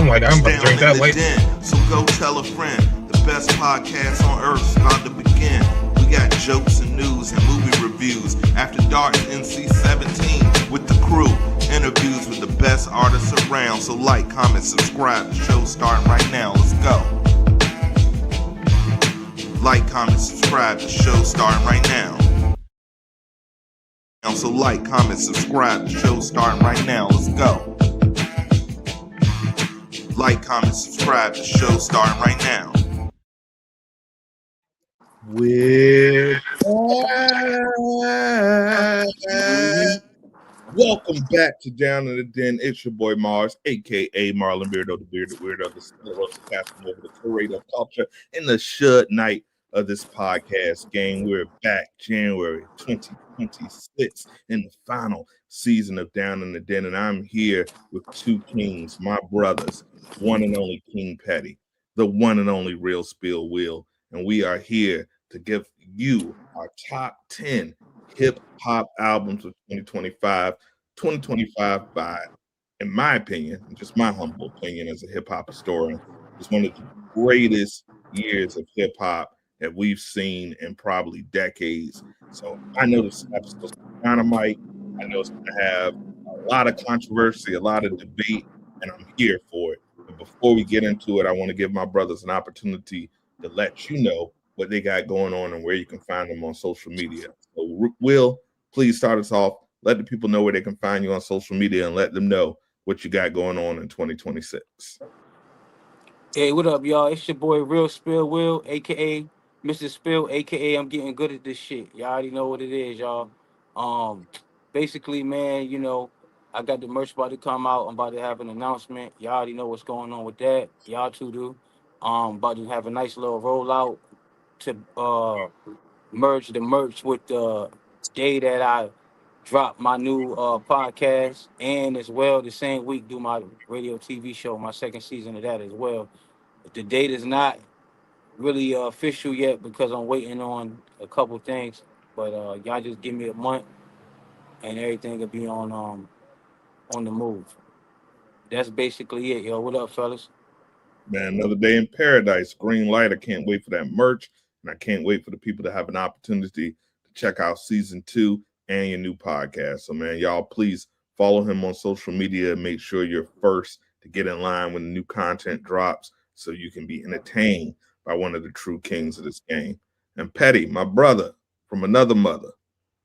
like, I'm about to drink that later. So go tell a friend. The best podcast on earth is about to begin. We got jokes and news and movie reviews. After Dark NC-17 with the crew. Interviews with the best artists around. So like, comment, subscribe. The show's starting right now. Let's go. Like, comment, subscribe. The show's starting right now. So like, comment, subscribe. The show's starting right now. Let's go. Like, comment, subscribe. The show's starting right now. We're welcome back to Down in the Den. It's your boy Marz, aka Marlon Beardo, the bearded weirdo, the roasted casting over the curator of culture, in the should night of this podcast game. We're back January 2026 in the final season of Down in the Den, and I'm here with two kings, my brothers, one and only King Petty, the one and only Real Spill Will, and we are here to give you our top 10 hip-hop albums of 2025 by, in my opinion, just my humble opinion as a hip-hop historian, is one of the greatest years of hip-hop that we've seen in probably decades. So I know this episode's dynamite. I know it's going to have a lot of controversy, a lot of debate, and I'm here for it. But before we get into it, I want to give my brothers an opportunity to let you know what they got going on and where you can find them on social media. So Will, please start us off. Let the people know where they can find you on social media and let them know what you got going on in 2026. Hey, what up, y'all? It's your boy Real Spill Will, aka Mr. Spill, aka I'm getting good at this shit. Y'all already know what it is, y'all. Basically, man, you know, I got the merch about to come out. I'm about to have an announcement. Y'all already know what's going on with that. Y'all too do. About to have a nice little rollout to merge the merch with the day that I drop my new podcast, and as well the same week do my radio TV show, my second season of that as well. The date is not really official yet because I'm waiting on a couple things, but y'all just give me a month and everything will be on the move. That's basically it, yo. What up, fellas? Man, another day in paradise. Green light. I can't wait for that merch, and I can't wait for the people to have an opportunity to check out season 2 and your new podcast. So, man, y'all please follow him on social media and make sure you're first to get in line when the new content drops so you can be entertained by one of the true kings of this game. And Petty, my brother from another mother.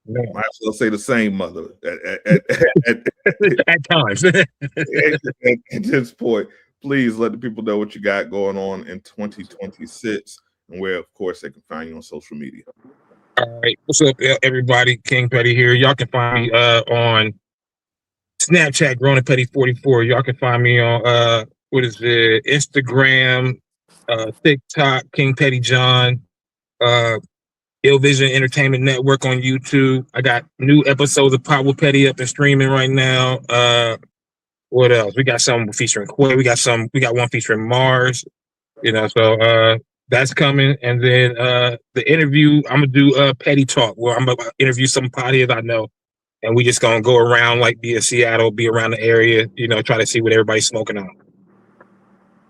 Yeah. Might as well say the same mother at times. At this point, please let the people know what you got going on in 2026 and where, of course, they can find you on social media. All right. What's up, everybody? King Petty here. Y'all can find me on Snapchat, Grown and Petty 44. Y'all can find me on what is it? Instagram, TikTok, King Petty John, Ill Vision Entertainment Network on YouTube. I got new episodes of Pop with Petty up and streaming right now. What else? We got some featuring Quay. We got one featuring Marz. You know, so that's coming. And then the interview, I'm gonna do Petty Talk, where I'm gonna interview some potties I know, and we just gonna go around, like, be in Seattle, be around the area, you know, try to see what everybody's smoking on.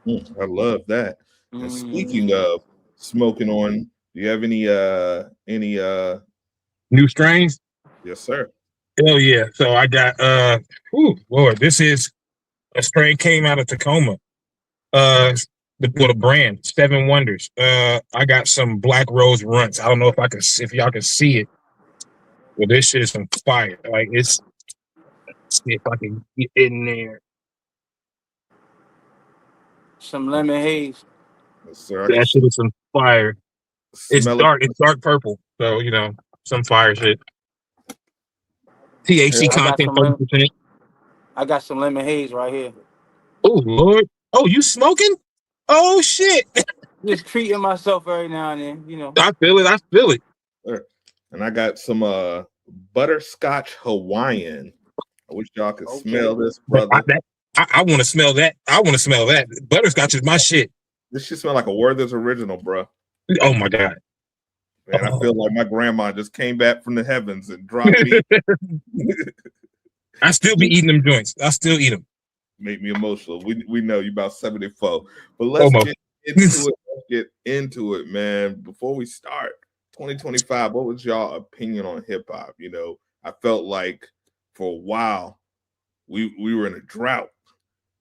I love that. And speaking of smoking on, do you have any new strains? Yes, sir. Hell yeah. So I got Lord, this is a strain came out of Tacoma. The brand 7 Wonders. I got some Black Rose Runts. I don't know if y'all can see it. Well, this shit is some fire. Like, let's see if I can get in there. Some lemon haze. Yes, sir. That shit is some fire. It's dark. It's dark purple. So, you know, some fire shit. THC content 30%. I got some lemon haze right here. Oh Lord! Oh, you smoking? Oh shit! Just treating myself every now and then, you know. I feel it. Sure. And I got some butterscotch Hawaiian. I wish y'all could smell this, brother. I want to smell that. Butterscotch is my shit. This shit smell like a Werther's original, bro. Oh my god. Man, I feel like my grandma just came back from the heavens and dropped me. I still be eating them joints. I still eat them. Make me emotional. We know you about 74. But let's Almost. get into it. Let's get into it, man. Before we start, 2025, what was y'all opinion on hip hop? You know, I felt like for a while we were in a drought.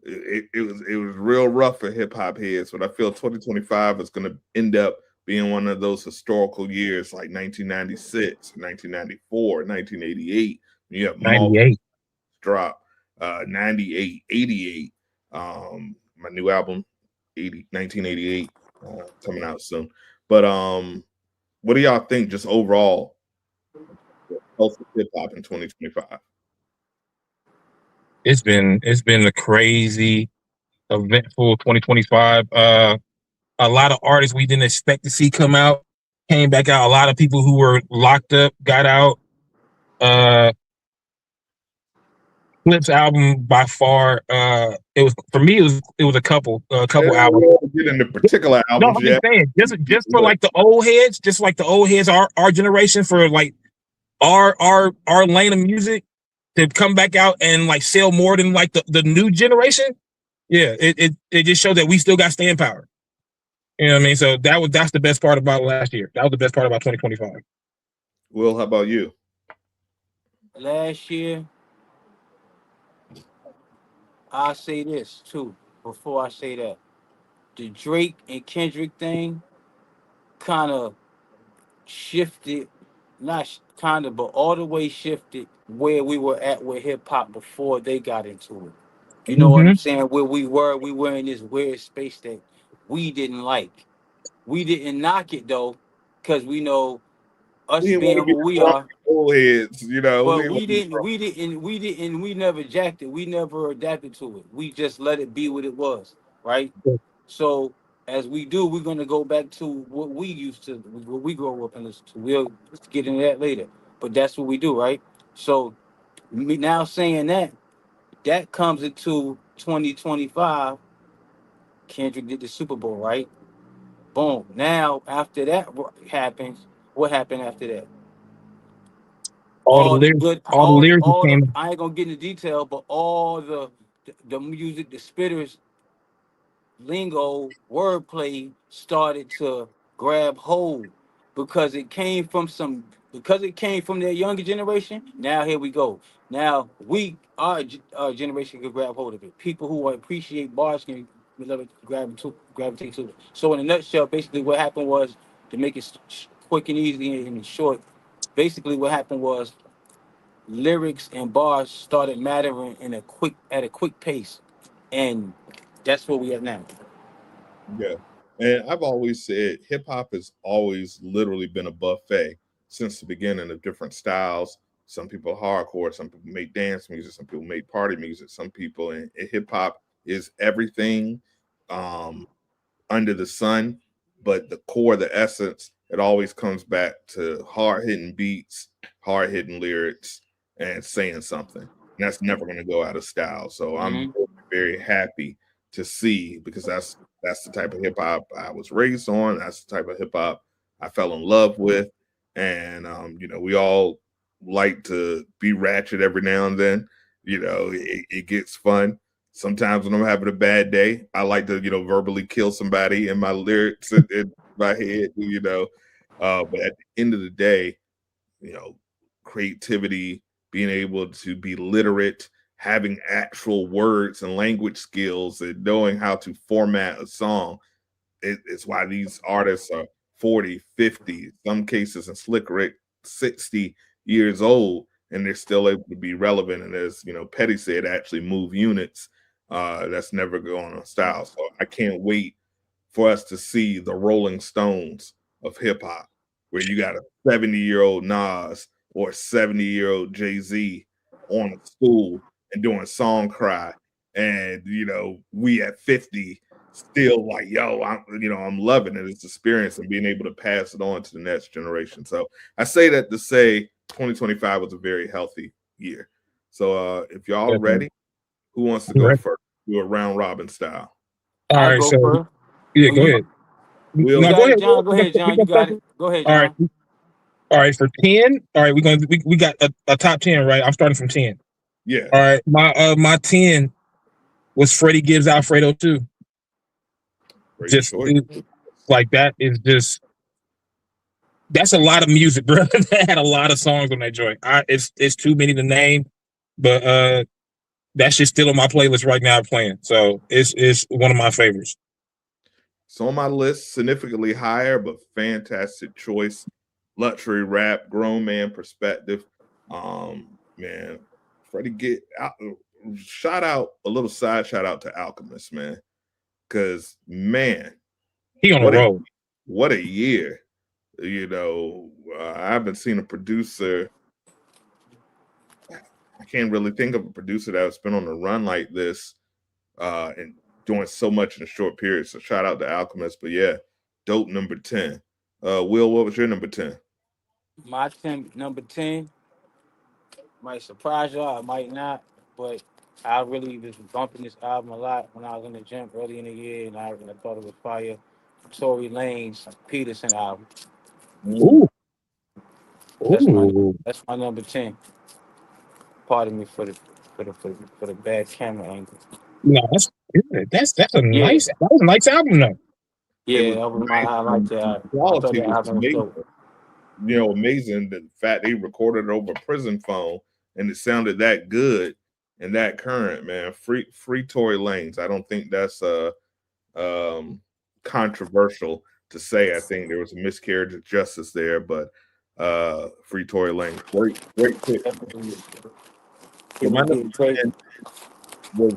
It was real rough for hip hop heads, but I feel 2025 is going to end up being one of those historical years like 1996, 1994, 1988. You have multiple 98. drop 98, 88. My new album 1988 coming out soon. But what do y'all think just overall health of hip hop in 2025? It's been a crazy, eventful 2025. A lot of artists we didn't expect to see come out came back out. A lot of people who were locked up got out. Uh, Flip's album by far. It was for me. It was a couple Yeah, albums. we don't get into particular No, albums I'm yet. just saying, just for like the old heads, just like the old heads, our generation, for like our lane of music to come back out and like sell more than like the new generation. Yeah, it just showed that we still got staying power. You know what I mean? So that's the best part about last year. That was the best part about 2025. Will, how about you? Last year, I'll say this too. Before I say that, the Drake and Kendrick thing kind of shifted, not kind of, but all the way shifted where we were at with hip hop before they got into it. You know what Mm-hmm. I'm saying? Where we were in this weird space that we didn't like. We didn't knock it though, because we know We us didn't want being to get who we drunk are. old heads, you know. We But didn't want to get drunk. we never jacked it. We never adapted to it. We just let it be what it was, right? So as we do, we're gonna go back to what we used to, what we grew up and listen to. We'll get into that later, but that's what we do, right? So me now saying that, that comes into 2025. Kendrick did the Super Bowl, right? Boom. Now after that happens, what happened after that? All the All the lyrics, good, all the lyrics all the. came. I ain't gonna get into detail, but all the music, the spitters, lingo, wordplay started to grab hold because it came from their younger generation. Now here we go. Now our generation can grab hold of it. People who appreciate bars can gravitate to it. So in a nutshell, basically what happened was, to make it quick and easy and short. Basically, what happened was lyrics and bars started mattering at a quick pace, and that's where we are now. Yeah. And I've always said hip hop has always literally been a buffet since the beginning of different styles. Some people are hardcore, some people make dance music, some people make party music, some people and hip hop is everything um under the sun, but the core, the essence, it always comes back to hard hitting beats, hard hitting lyrics, and saying something. And that's never going to go out of style. So I'm Hmm. very happy to see, because that's the type of hip hop I was raised on. That's the type of hip hop I fell in love with, and you know, we all like to be ratchet every now and then. You know, it gets fun. Sometimes when I'm having a bad day, I like to, you know, verbally kill somebody in my lyrics in my head, you know. But at the end of the day, you know, creativity, being able to be literate, having actual words and language skills, and knowing how to format a song, it's why these artists are 40, 50, some cases in Slick Rick, 60 years old, and they're still able to be relevant. And as you know, Petty said, actually move units. That's never going on style. So I can't wait for us to see the Rolling Stones of hip hop, where you got a 70-year-old Nas or a 70-year-old Jay-Z on a stool and doing song cry. And, you know, we at 50 still like, yo, I'm loving it. It's experience and being able to pass it on to the next generation. So I say that to say 2025 was a very healthy year. So if y'all Definitely. ready, who wants to go Right. first? Do a round robin style. All I'll right, go so first. yeah, Oh, go you ahead. you Will, No, go got it, ahead. John. Go ahead, We John. You gonna got start it. Go ahead, all right. John. All right, for 10. All right, we got a top 10, right? I'm starting from 10. yeah. All right. My 10 was Freddie Gibbs Alfredo too. Great Just choice. like that is just that's a lot of music, bro. That had a lot of songs on that joint. It's too many to name, but that shit's still on my playlist right now playing. So it's one of my favorites. It's on my list, significantly higher, but fantastic choice. Luxury rap, grown man perspective. Man, Freddie get out. Shout out a little side shout out to Alchemist, man, because man, He on a roll. What a year! You know, I haven't seen a producer. I can't really think of a producer that's been on a run like this and doing so much in a short period. So shout out to Alchemist. But yeah, dope number 10. Will, what was your number 10? My number 10 might surprise y'all, I might not, but I really was bumping this album a lot when I was in the gym early in the year, and I thought it was fire. Tory Lane's Peterson album. Ooh. That's my Ooh. that's my number 10. Pardon me for the bad camera angle. No, that's good. That's a Yeah. nice. That was a nice album though. Yeah, that was my highlight. The I thought quality that was album was amazing. dope. You know, amazing the fact they recorded it over a prison phone and it sounded that good and that current, man. Free Tory Lanez. I don't think that's controversial to say. I think there was a miscarriage of justice there, but free Tory Lanez. Great pick. So my number 10 was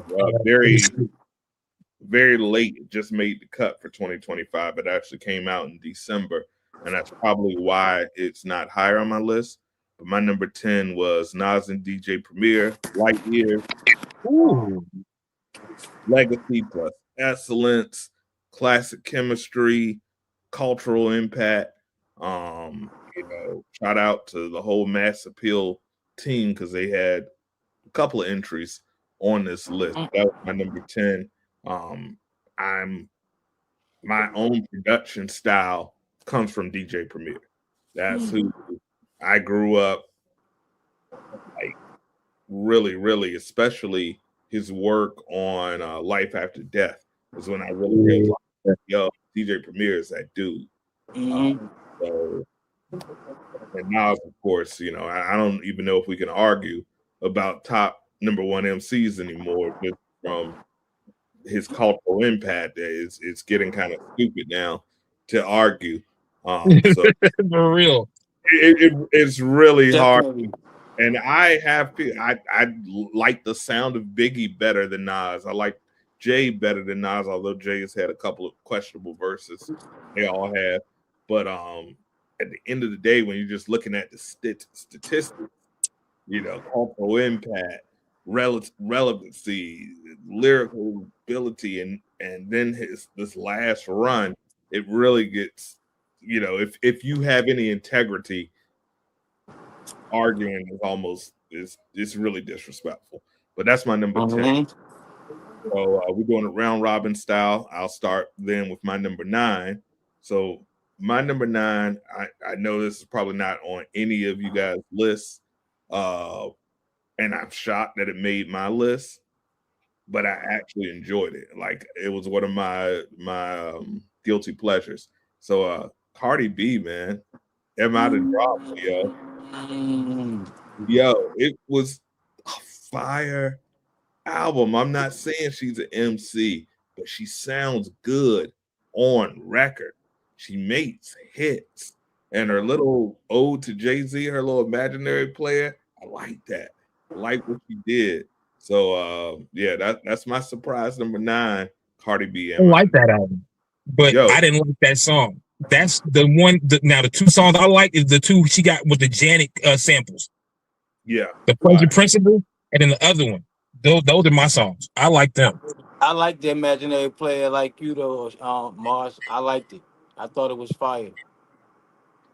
very late. It just made the cut for 2025. It actually came out in December, and that's probably why it's not higher on my list. But my number 10 was Nas and DJ Premier, Light Years. Ooh. Legacy plus excellence, classic chemistry, cultural impact. Shout out to the whole Mass Appeal team because they had a couple of entries on this list. That was my number 10. My own production style comes from DJ Premier. That's who I grew up like really, really, especially his work on Life After Death is when I really realized that, yo, DJ Premier is that dude. So, and now, of course, you know, I don't even know if we can argue about top number one MCs anymore, just from his cultural impact. It's getting kind of stupid now to argue. So For real, it's really Definitely. hard. And I like the sound of Biggie better than Nas. I like Jay better than Nas, although Jay has had a couple of questionable verses. They all have. But at the end of the day, when you're just looking at the statistics, you know, cultural impact, relevancy, lyrical ability, and then this last run, it really gets, you know, if you have any integrity, arguing is almost it's really disrespectful. But that's my number 10. So we're doing it round robin style. I'll start then with my number 9. So my number 9, I know this is probably not on any of you guys' lists, and I'm shocked that it made my list, but I actually enjoyed it. Like it was one of my guilty pleasures. So Cardi B, man, am I the drama, yo? Yo, it was a fire album. I'm not saying she's an MC, but she sounds good on record. She makes hits. And her little ode to Jay-Z, her little imaginary player, I like that. I like what she did. So yeah, that's my surprise number 9, Cardi B. I like that album, but I didn't like that song. That's the one. Now the 2 songs I like is the 2 she got with the Janet samples. Yeah, the Pleasure Principle, and then the other one. Those are my songs. I like them. I like the imaginary player like you though, Marz. I liked it. I thought it was fire.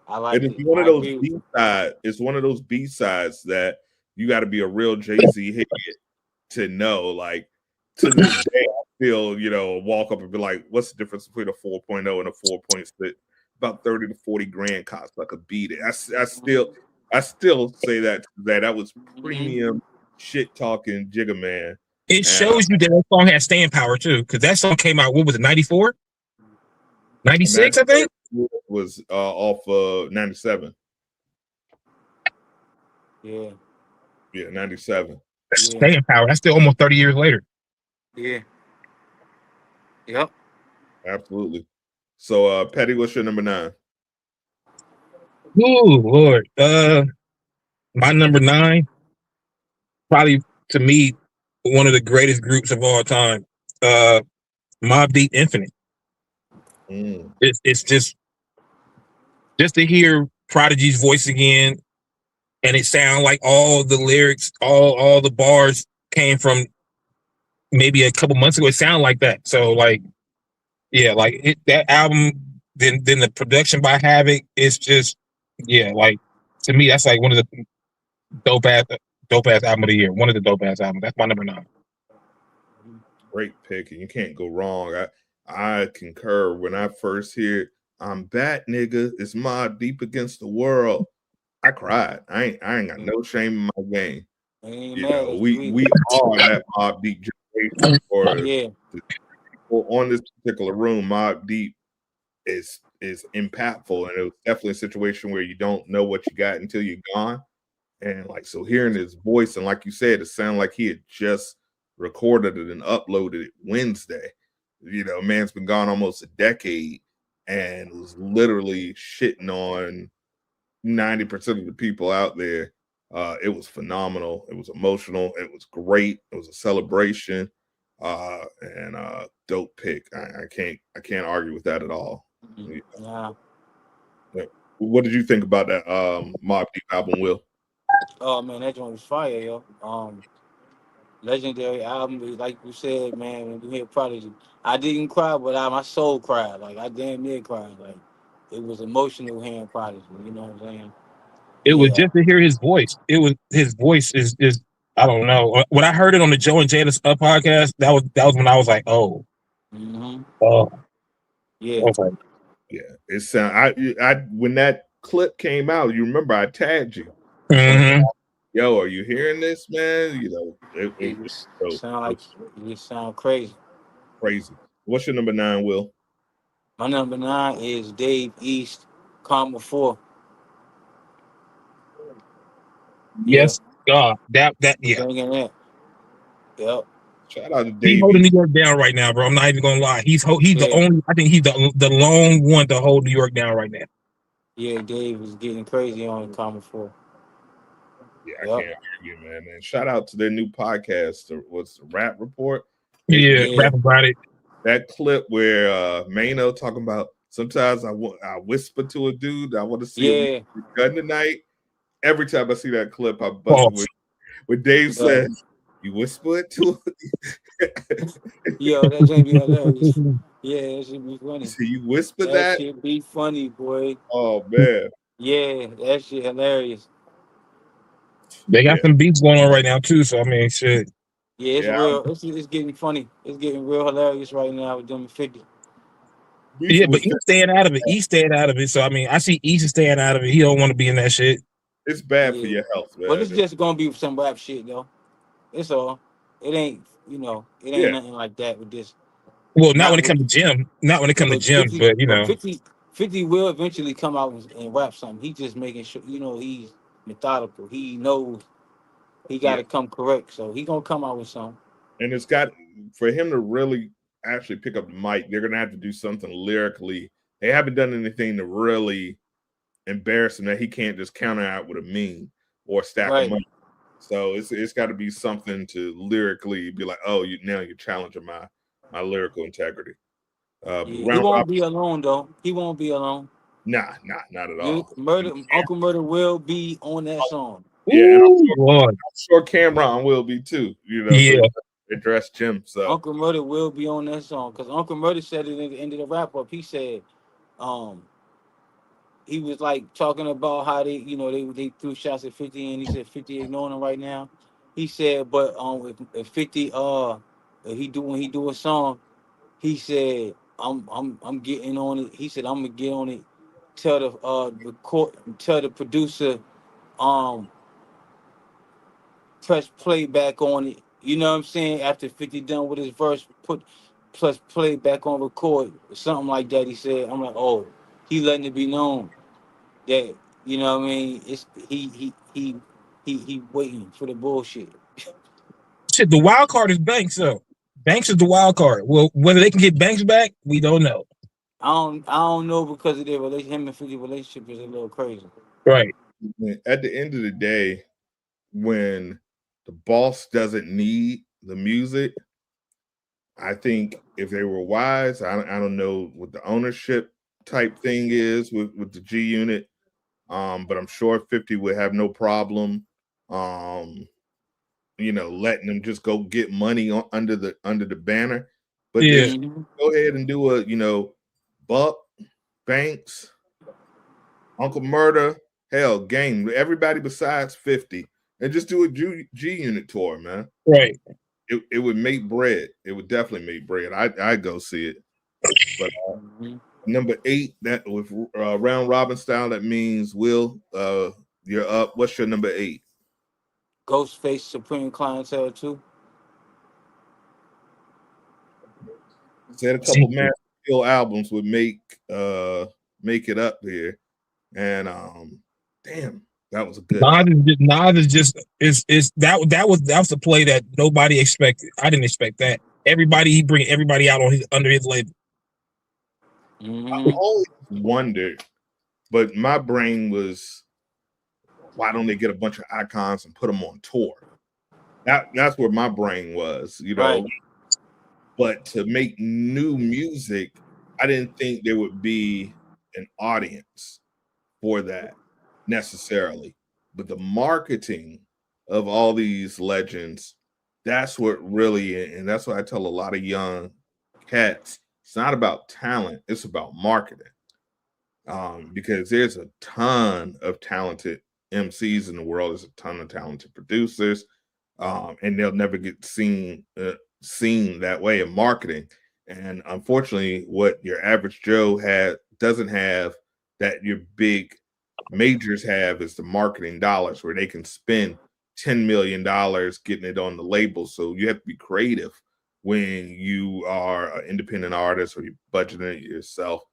I liked it. It's one of those B-sides. It's one of those B-sides that you got to be a real Jay-Z head to know. Like to this day, I still, you know, walk up and be like, "What's the difference between a 4.0 and a 4.6?" About 30 to 40 grand cost like a beat it. I still say that was premium shit talking Jigga Man. It And shows you that that song has staying power too, because that song came out. What was it? 94, 96, I think. was off 97. Yeah. Yeah, 97. Yeah. Staying power. That's still almost 30 years later. Yeah. Yep. Absolutely. So, Petty, what's your number 9? Oh Lord. My number 9, probably to me, one of the greatest groups of all time. Mobb Deep Infinite. Mm. It's just to hear Prodigy's voice again, and it sound like all the lyrics, all the bars came from maybe a couple months ago. It sounded like that. So like, yeah, like that album. Then the production by Havoc. It's just, yeah, like to me that's like one of the dope ass album of the year. One of the dope ass albums. That's my number 9. Great pick, and you can't go wrong. I concur. When I first hear "I'm Back, Nigga," it's Mobb Deep against the world. I cried. I ain't got no shame in my game. I ain't You mad know, at we you we are that Mobb Deep generation. For either. Yeah. the people on this particular room, Mobb Deep is impactful, and it was definitely a situation where you don't know what you got until you're gone. And like, so hearing his voice, and like you said, it sounded like he had just recorded it and uploaded it Wednesday. You know, man's been gone almost a decade and was literally shitting on 90% of the people out there. It was phenomenal. It was emotional. It was great. It was a celebration. And dope pick. I can't argue with that at all. Nah. Yeah. What did you think about that Mobb Deep album, Will? Oh man, that joint was fire, yo. Legendary album, like you said, man. When you hear Prodigy, I didn't cry, but my soul cried. Like I damn near cried. Like it was emotional hearing Prodigy. You know what I'm saying? It was Yeah. just to hear his voice. It was his voice is I don't know. When I heard it on the Joe and Jada's podcast, that was when I was like, oh, Mm-hmm. oh, I Yeah. was like, Yeah, it sound. I when that clip came out, you remember I tagged you. mm-hmm. Yo, are you hearing this, man? You know, It it just so sound like it sound crazy. crazy. What's your number 9, Will? My number 9 is Dave East, Karma 4. Yeah. Yes, God, that yeah. Bringing it. Yep. Shout out to He Dave holding East. New York down right now, bro. I'm not even gonna lie. He's the Yeah. only. I think he's the lone one to hold New York down right now. Yeah, Dave is getting crazy on Karma 4. Yeah, I Yep. can't argue, man. And shout out to their new podcast. What's the Rap Report? Yeah, Yeah. rap about it. That clip where Mano talking about sometimes I whisper to a dude I want to see Yeah. a gun tonight. Every time I see that clip, I bust Pause. when Dave Yeah. says, "You whisper it to Yo, that should be hilarious. Yeah, that should be funny. See, you whisper That that? should be funny, boy. Oh man, Yeah, that shit hilarious. They got yeah, some beats going on right now too. So I mean, shit. Yeah, it's yeah. real. It's getting funny. It's getting real hilarious right now with them 50. Yeah, Beefing but with he's staying out of it. He's staying out of it. So I mean, I see Easy staying out of it. He don't want to be in that shit. it's bad for Yeah. your health, man. But it's just gonna be some rap shit though. It's all. It ain't, it ain't Yeah, nothing like that with this. Well, not when Not it comes with to gym. Not when it comes to but gym. 50 But you but know, 50 will eventually come out and rap something. He just making sure, he's methodical. He knows he yeah. gotta come correct. So he gonna come out with something. And it's got for him to really actually pick up the mic. They're gonna have to do something lyrically. They haven't done anything to really embarrass him that he can't just counter out with a meme or a stack of Right. money. So it's got to be something to lyrically be like, oh, you're challenging my lyrical integrity. Yeah. But He round won't robin, be alone though. He won't be alone. not at all. Uncle Murder will be on that song. Yeah, and ooh, Lord, I'm sure Cameron will be too. So yeah. address Jim. So Uncle Murder will be on that song. Cause Uncle Murder said it at the end of the wrap up. He said, um, he was like talking about how they threw shots at 50 and he said 50 ignoring him right now. He said, but if 50 if he do when he do a song, he said, I'm getting on it. He said, I'm gonna get on it. Tell tell the producer, um, press play back on it you know what I'm saying, after 50 done with his verse, put plus play back on record, something like that. He said, I'm like, oh, he letting it be known that, you know what I mean, it's he waiting for the bullshit. Shit, the wild card is Banks, though. Banks is the wild card. Well, whether they can get Banks back, we don't know. I don't know because of their relation. Him and 50 relationship is a little crazy. Right. At the end of the day, when the boss doesn't need the music, I think if they were wise, I don't know what the ownership type thing is with the G Unit, but I'm sure 50 would have no problem, letting them just go get money under the banner. But they Yeah. should go ahead and do a Buck, Banks, Uncle Murder, hell, Game, everybody besides 50, and just do a G Unit tour, man. Right. It would make bread. It would definitely make bread. I'd go see it. But number 8, that with round robin style, that means Will, you're up. What's your number 8? Ghostface Supreme Clientele too. Said a couple Master Skill albums would make it up here, and damn, that was a good. Nas is just that was the play that nobody expected. I didn't expect that. He bring everybody out on under his label. I always wondered, but my brain was, why don't they get a bunch of icons and put them on tour? That's where my brain was, Right. But to make new music, I didn't think there would be an audience for that necessarily. But the marketing of all these legends, that's what really, and that's what I tell a lot of young cats. It's not about talent, it's about marketing. Because there's a ton of talented MCs in the world, there's a ton of talented producers, and they'll never get seen that way in marketing. And unfortunately, what your average Joe doesn't have that your big majors have is the marketing dollars, where they can spend $10 million getting it on the label. So you have to be creative when you are an independent artist or you're budgeting it yourself.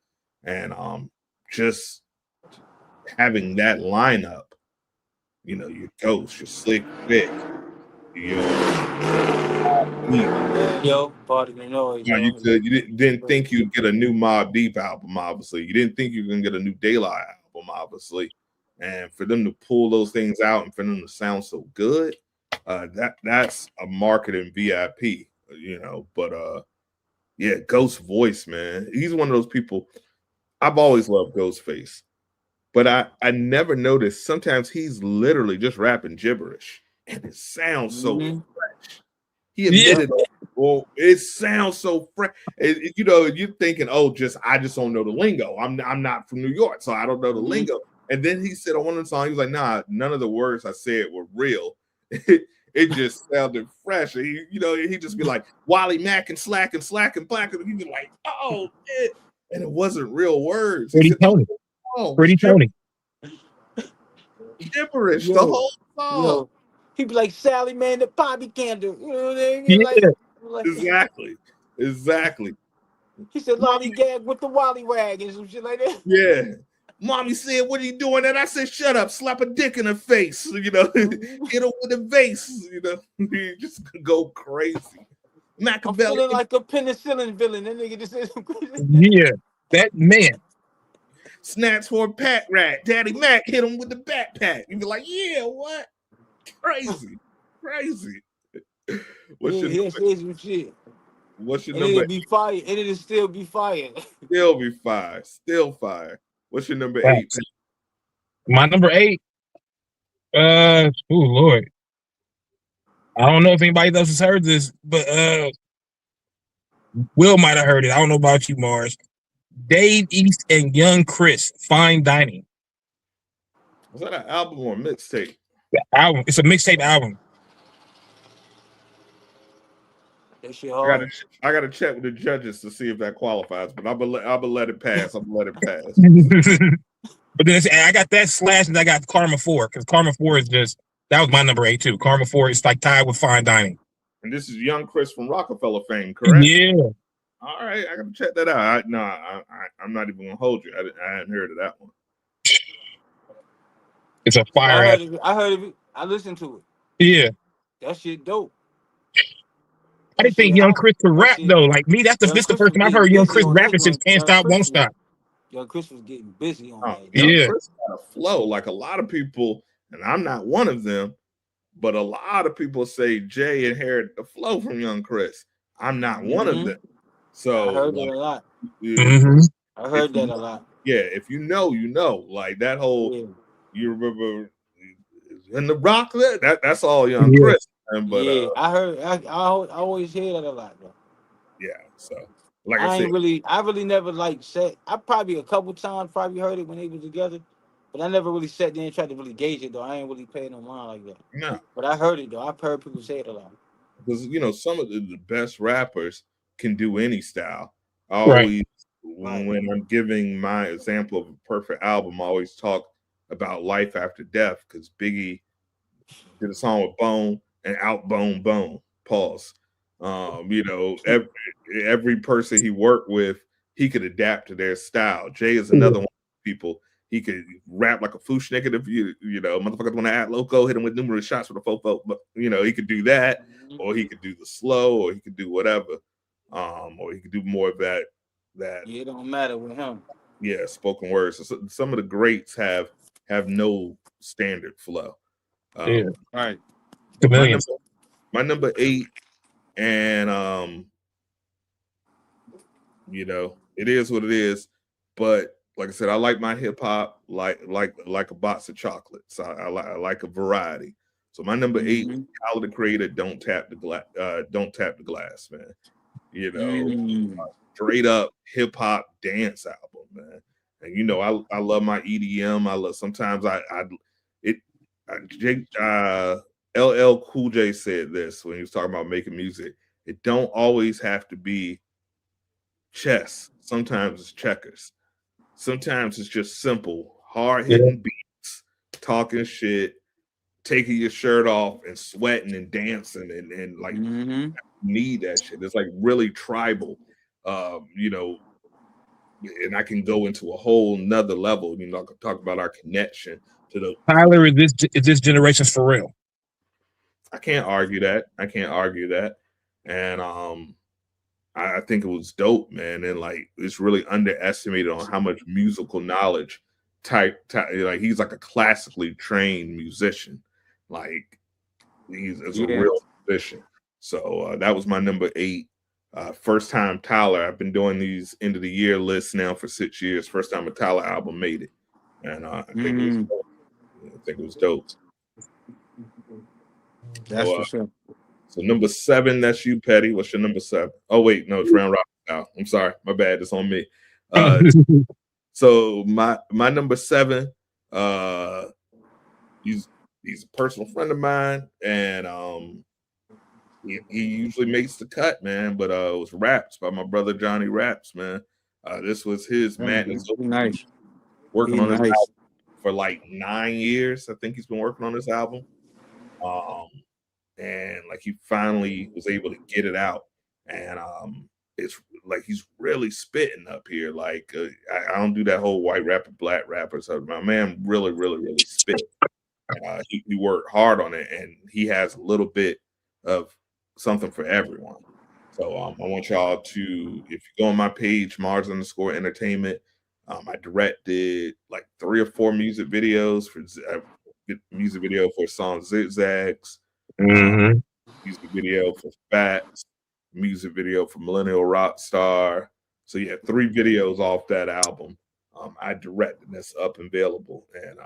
And just having that lineup, your Ghost, your Slick Vic, Yo, pardon the noise. you didn't think you'd get a new Mobb Deep album, obviously. You didn't think you were going to get a new De La album, obviously. And for them to pull those things out and for them to sound so good, that's a marketing VIP, But yeah, Ghost voice, man. He's one of those people. I've always loved Ghostface, but I never noticed. Sometimes he's literally just rapping gibberish, and it sounds so fresh. He admitted, well, it sounds so fresh. You're thinking, I just don't know the lingo. I'm not from New York, so I don't know the lingo. And then he said on one of the songs, he was like, nah, none of the words I said were real. It just sounded fresh. And he'd just be like, Wally Mack and slack and black. And he'd be like, oh, shit. And it wasn't real words. Pretty Tony. Gibberish, the whole song. He'd be like, Sally, man, the Bobby Candle. You know what I mean? Yeah. Exactly. He said, lollygag with the wally wag and some shit like that. Yeah. Mommy said, what are you doing? And I said, shut up, slap a dick in her face, hit her with a vase, you just go crazy. Machiavelli. I'm feeling like a penicillin villain. That nigga just said some crazy. Yeah, that man. Snacks for a pack rat. Daddy Mac hit him with the backpack. You'd be like, yeah, what? Crazy. What's your number? What's your and number? It'll be fire. And it'll still be fire. Still fire. What's your number 8? My number 8. Oh Lord. I don't know if anybody else has heard this, but Will might have heard it. I don't know about you, Marz. Dave East and Young Chris, Fine Dining. Was that an album or a mixtape? The album. It's a mixtape album. That shit hard. I gotta check with the judges to see if that qualifies, but I'm gonna let it pass. But then I got that slash, and I got Karma 4, because Karma 4 is that was my number 8 too. Karma 4 is like tied with Fine Dining. And this is Young Chris from Rockefeller fame, correct? Yeah. All right, I gotta check that out. I'm not even gonna hold you. I hadn't heard of that one. It's a Yeah, fire I ass. heard of it. I heard of it. I listened to it. Yeah. That shit dope. I That didn't think shit Young hot. Chris could That rap shit. though. Like me, this the Chris first was time I've getting heard Young busy Chris on this rapping since one. Can't Stop, Won't Stop. Young Chris was getting busy on that. Young Yeah. Chris got a flow like a lot of people, and I'm not one of them, but a lot of people say Jay inherited the flow from Young Chris. I'm not one of them. So I heard it a lot. Mm-hmm. I heard that a lot. Yeah, if you know, you know. Like that whole Yeah. you remember in the rock that's all Young Yeah. Chris. But Yeah, I heard. I always hear that a lot though. yeah, so like I I said, really never like said. I probably a couple times probably heard it when they were together, but I never really sat there and tried to really gauge it though. I ain't really paying no mind like that. no, But I heard it though. I've heard people say it a lot. because some of the best rappers can do any style. I Right. always when I'm giving my example of a perfect album, I always talk about life after death because Biggie did a song with Bone and outbone Bone. Pause. Every person he worked with, he could adapt to their style. Jay is another one of the people. He could rap like a Fushnicket if motherfuckers want to add loco, hit him with numerous shots with a fofo. But he could do that, or he could do the slow, or he could do whatever. Or he could do more of that. Yeah, it don't matter with him. Yeah, spoken words. So some of the greats have no standard flow. Yeah. Right. My number 8, and it is what it is. But like I said, I like my hip hop like a box of chocolates. I like a variety. So my number 8, Tyler the Creator, Don't Tap the Glass, man. Straight up hip hop dance album, man. And I love my EDM. I love sometimes LL Cool J said this when he was talking about making music. It don't always have to be chess. Sometimes it's checkers. Sometimes it's just simple, hard-hitting beats, talking shit, taking your shirt off and sweating and dancing and like need that shit. It's like really tribal. And I can go into a whole nother level, talk about our connection to the Tyler is this generation's for real. I can't argue that. And I think it was dope, man. And like it's really underestimated on how much musical knowledge like he's like a classically trained musician. Like he's a real musician. So that was my number 8. First time Tyler. I've been doing these end of the year lists now for 6 years. First time a Tyler album made it. And I think it was dope. That's for sure. So number 7, that's you, Petty. What's your number 7? Oh wait, no, it's Round Rock now. I'm sorry, my bad. It's on me. So my number 7, he's a personal friend of mine, and he usually makes the cut, man. But it was Raps by my brother Johnny Raps, man. This was his madness. Nice. Working on this album for like 9 years. I think he's been working on this album. And like he finally was able to get it out, and it's like he's really spitting up here. Like I don't do that whole white rapper, black rapper. So my man really spit. He worked hard on it, and he has a little bit of something for everyone. So I want y'all to, if you go on my page, Marz_Entertainment, I directed like 3 or 4 music videos for music video for song Zigzags. Music video for Facts, music video for Millennial Rockstar. So yeah, 3 videos off that album. I directed, that's up and available, and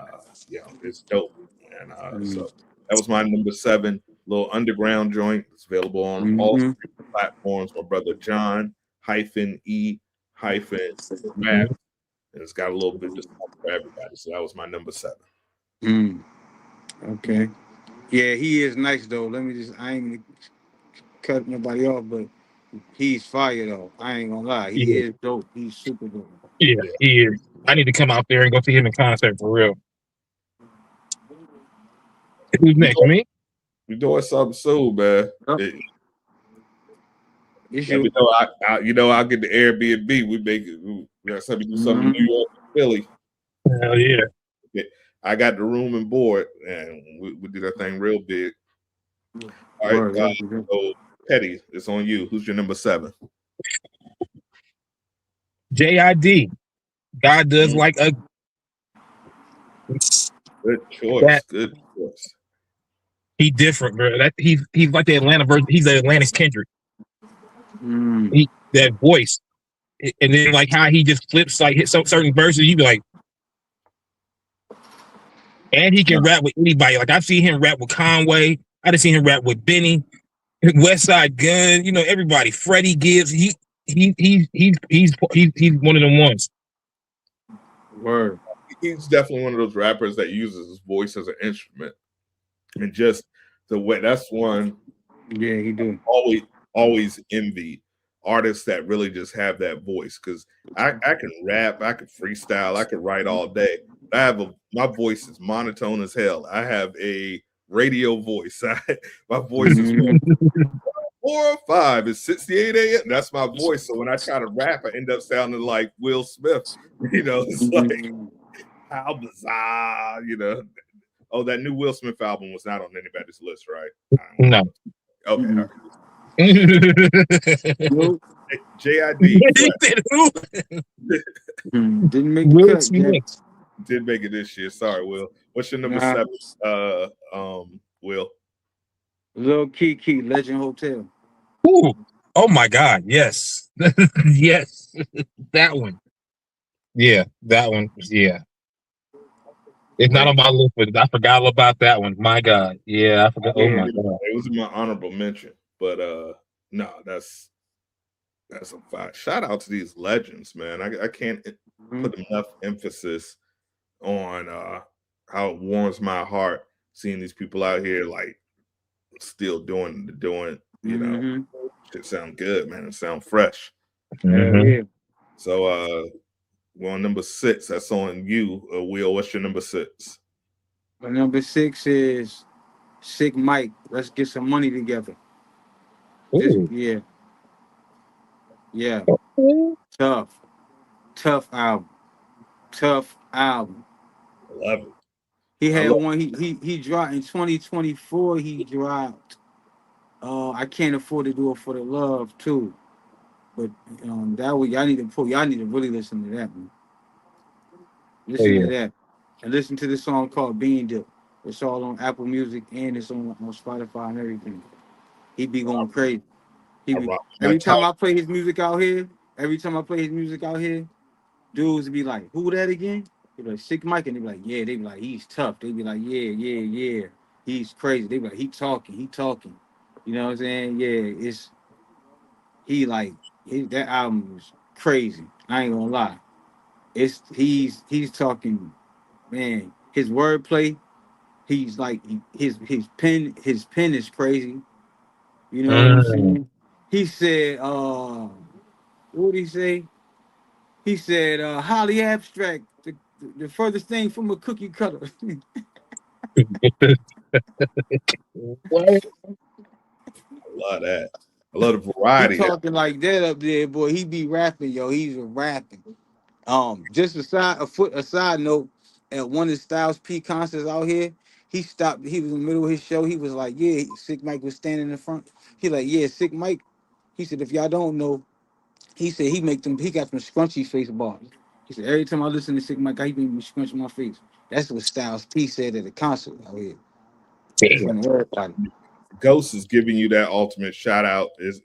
it's dope. And so that was my number 7, little underground joint. It's available on all platforms. My brother John -E- Rap, and it's got a little bit of discount for everybody. So that was my number 7. Okay. Yeah, he is nice though. I ain't gonna cut nobody off, but he's fire though. I ain't gonna lie. He is dope. He's super dope. Yeah, he is. I need to come out there and go see him in concert for real. Who's next? Me? We're doing something soon, man. Yep. It's Let me you. know. I'll get the Airbnb. We make it. We got something do something in New York, Philly. Hell yeah. I got the room and board, and we do that thing real big. All right. Word, word. So Petty, it's on you. Who's your number 7? JID. God does Mhm. like a Good choice. that Good choice. he different, bro. That he's like the Atlanta version. He's the Atlantis Kendrick. Mm. That voice, and then like how he just flips like hit certain verses. You be like, and he can rap with anybody. Like I've seen him rap with Conway. I just seen him rap with Benny, West Side Gun. You know everybody. Freddie Gibbs. He's one of them ones. Word. He's definitely one of those rappers that uses his voice as an instrument, and just the way that's one. Yeah, he do. Always envy artists that really just have that voice, because I can rap, I can freestyle, I can write all day. My voice is monotone as hell. I have a radio voice. My voice is 4 or 5. It's 68 a.m. That's my voice. So when I try to rap, I end up sounding like Will Smith. It's like how bizarre. Oh, that new Will Smith album was not on anybody's list, right? No. Okay. Mm-hmm. All right. JID. Didn't make the Will cut, Smith. Jack. Did make it this year. Sorry, Will. What's your number 7? Will. Lil Kiki, Legend Hotel. Ooh. Oh my God. Yes. Yes. That one. Yeah. That one. Yeah. It's not on my list, but I forgot all about that one. My God. Yeah, I forgot. Oh my God. It was in my honorable mention. But no, that's a fact. Shout out to these legends, man. I can't put enough emphasis on how it warms my heart seeing these people out here like still doing, shit sound good, man. It sound fresh. Mhm. Yeah. So we're on number 6. That's on you, Will. What's your number 6? My number 6 is Sick Mike. Let's get some money together. Just Ooh. yeah. Tough album. Tough album. I love it. He had one. He dropped in 2024. He dropped. I can't afford to do it for the love too. But that way y'all need to pull. Y'all need to really listen to that, man. Oh Listen yeah. to that, and listen to this song called Bean Dip. It's all on Apple Music and it's on Spotify and everything. He be going crazy. Every time I play his music out here, dudes be like, "Who that again?" They be like, "Sick Mike," and they be like, "Yeah." They be like, "He's tough." They be like, "Yeah. He's crazy." They be like, "He talking." You know what I'm saying? Yeah, that album is crazy. I ain't gonna lie. He's talking, man. His wordplay, he's like his pen is crazy. You know what I'm Mm. saying? He said, what did he say? He said, highly abstract, the furthest thing from a cookie cutter. What? I love that. I love the He variety. talking like that up there, boy. He be rapping, yo. He's rapping. Just a side note, at one of Styles P concerts out here, he stopped. He was in the middle of his show. He was like, "Yeah." Sick Mike was standing in the front. He like, "Yeah, Sick Mike." He said, "If y'all don't know," he said he make them. He got some scrunchy face bars. He said every time I listen to Sick Mike, he make me scrunch my face. That's what Styles P said at a concert out here in Damn. front of everybody. Ghost is giving you that ultimate shout out. Is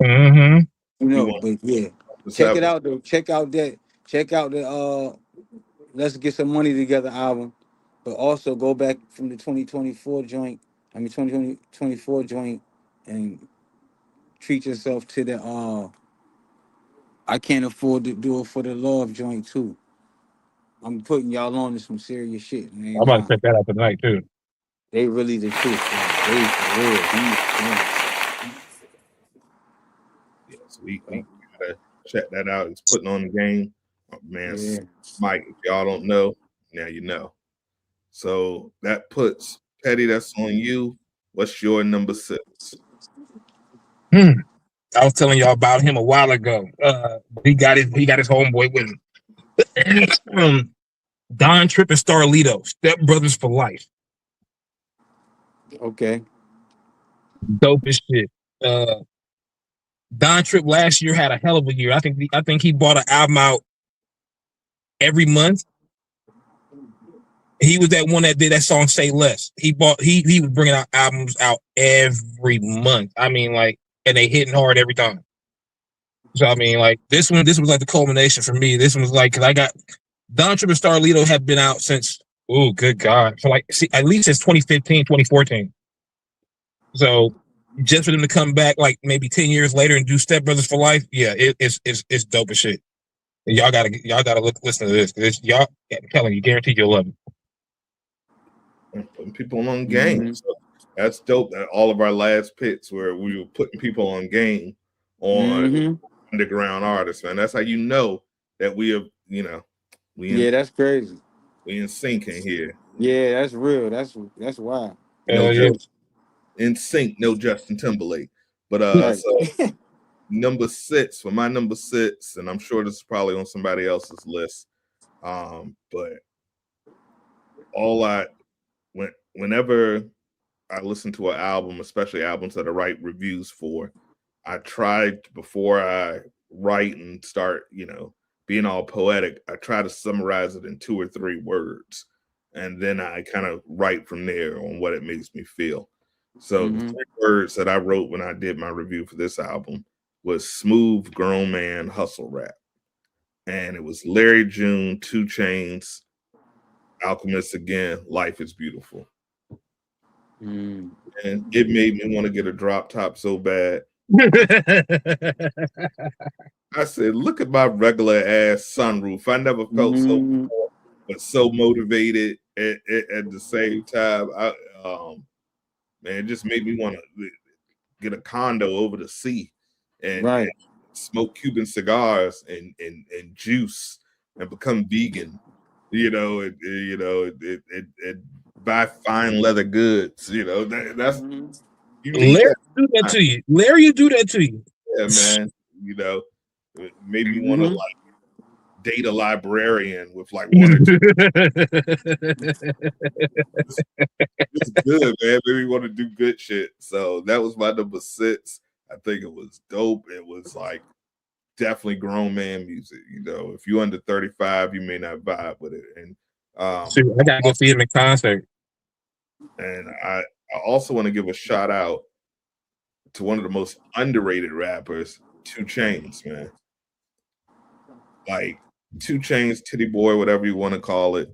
Mm-hmm. You he know, wants but yeah, to check it seven. out though. Check out the Let's Get Some Money Together album, but also go back from the 2024 joint. I mean 2024 joint, and treat yourself to the I can't afford to do it for the love joint too. I'm putting y'all on to some serious shit. I I'm ain't about to lying. check that out tonight too. They really the shit. Like, they for real. Yes, we gotta check that out. It's putting on the game. Oh, man, Yeah. Mike, if y'all don't know, now you know. So that puts Petty, that's on you. What's your number 6? I was telling y'all about him a while ago. He got his homeboy with him. Don Tripp and Starlito, Step Brothers for Life. Okay. Dope as shit. Don Tripp last year had a hell of a year. I think he bought an album out every month. He was that one that did that song "Say Less." He was bringing out albums out every month. I mean, like, and they hitting hard every time. So I mean, like this was like the culmination for me. This one was like because I got Don Tripp and Starlito have been out since good God, for like at least since 2015, 2014. So just for them to come back like maybe 10 years later and do Step Brothers for Life, yeah, it's dope as shit. And y'all gotta listen to this. Y'all, I'm telling you, guaranteed you'll love it. Putting people on game. So that's dope. That all of our last picks where we were putting people on game on underground artists, man. That's how you know that we have, that's crazy. We in sync in here. Yeah, that's real. That's wild. In sync, no Justin Timberlake. But Right. so number 6 for my number 6, and I'm sure this is probably on somebody else's list. But whenever I listen to an album, especially albums that I write reviews for, I try before I write and start, being all poetic, I try to summarize it in 2 or 3 words. And then I kind of write from there on what it makes me feel. So the 3 words that I wrote when I did my review for this album was smooth grown man hustle rap. And it was Larry June, 2 Chainz, Alchemist again, Life is Beautiful. And it made me want to get a drop top so bad. I said, look at my regular ass sunroof. I never felt so poor, but so motivated at the same time. Man, it just made me want to get a condo over the sea and smoke Cuban cigars and juice and become vegan. And buy fine leather goods. That's you need Larry that. do that to you. Larry do that to you. Yeah, man. It made me want to like date a librarian with like 1 or 2. It's good, man. Made me want to do good shit. So that was my number 6. I think it was dope. It was like definitely grown man music. If you're under 35, you may not vibe with it. And I gotta go see him in concert. And I also want to give a shout out to one of the most underrated rappers, 2 Chainz, man. Like 2 Chainz, Titty Boy, whatever you want to call it.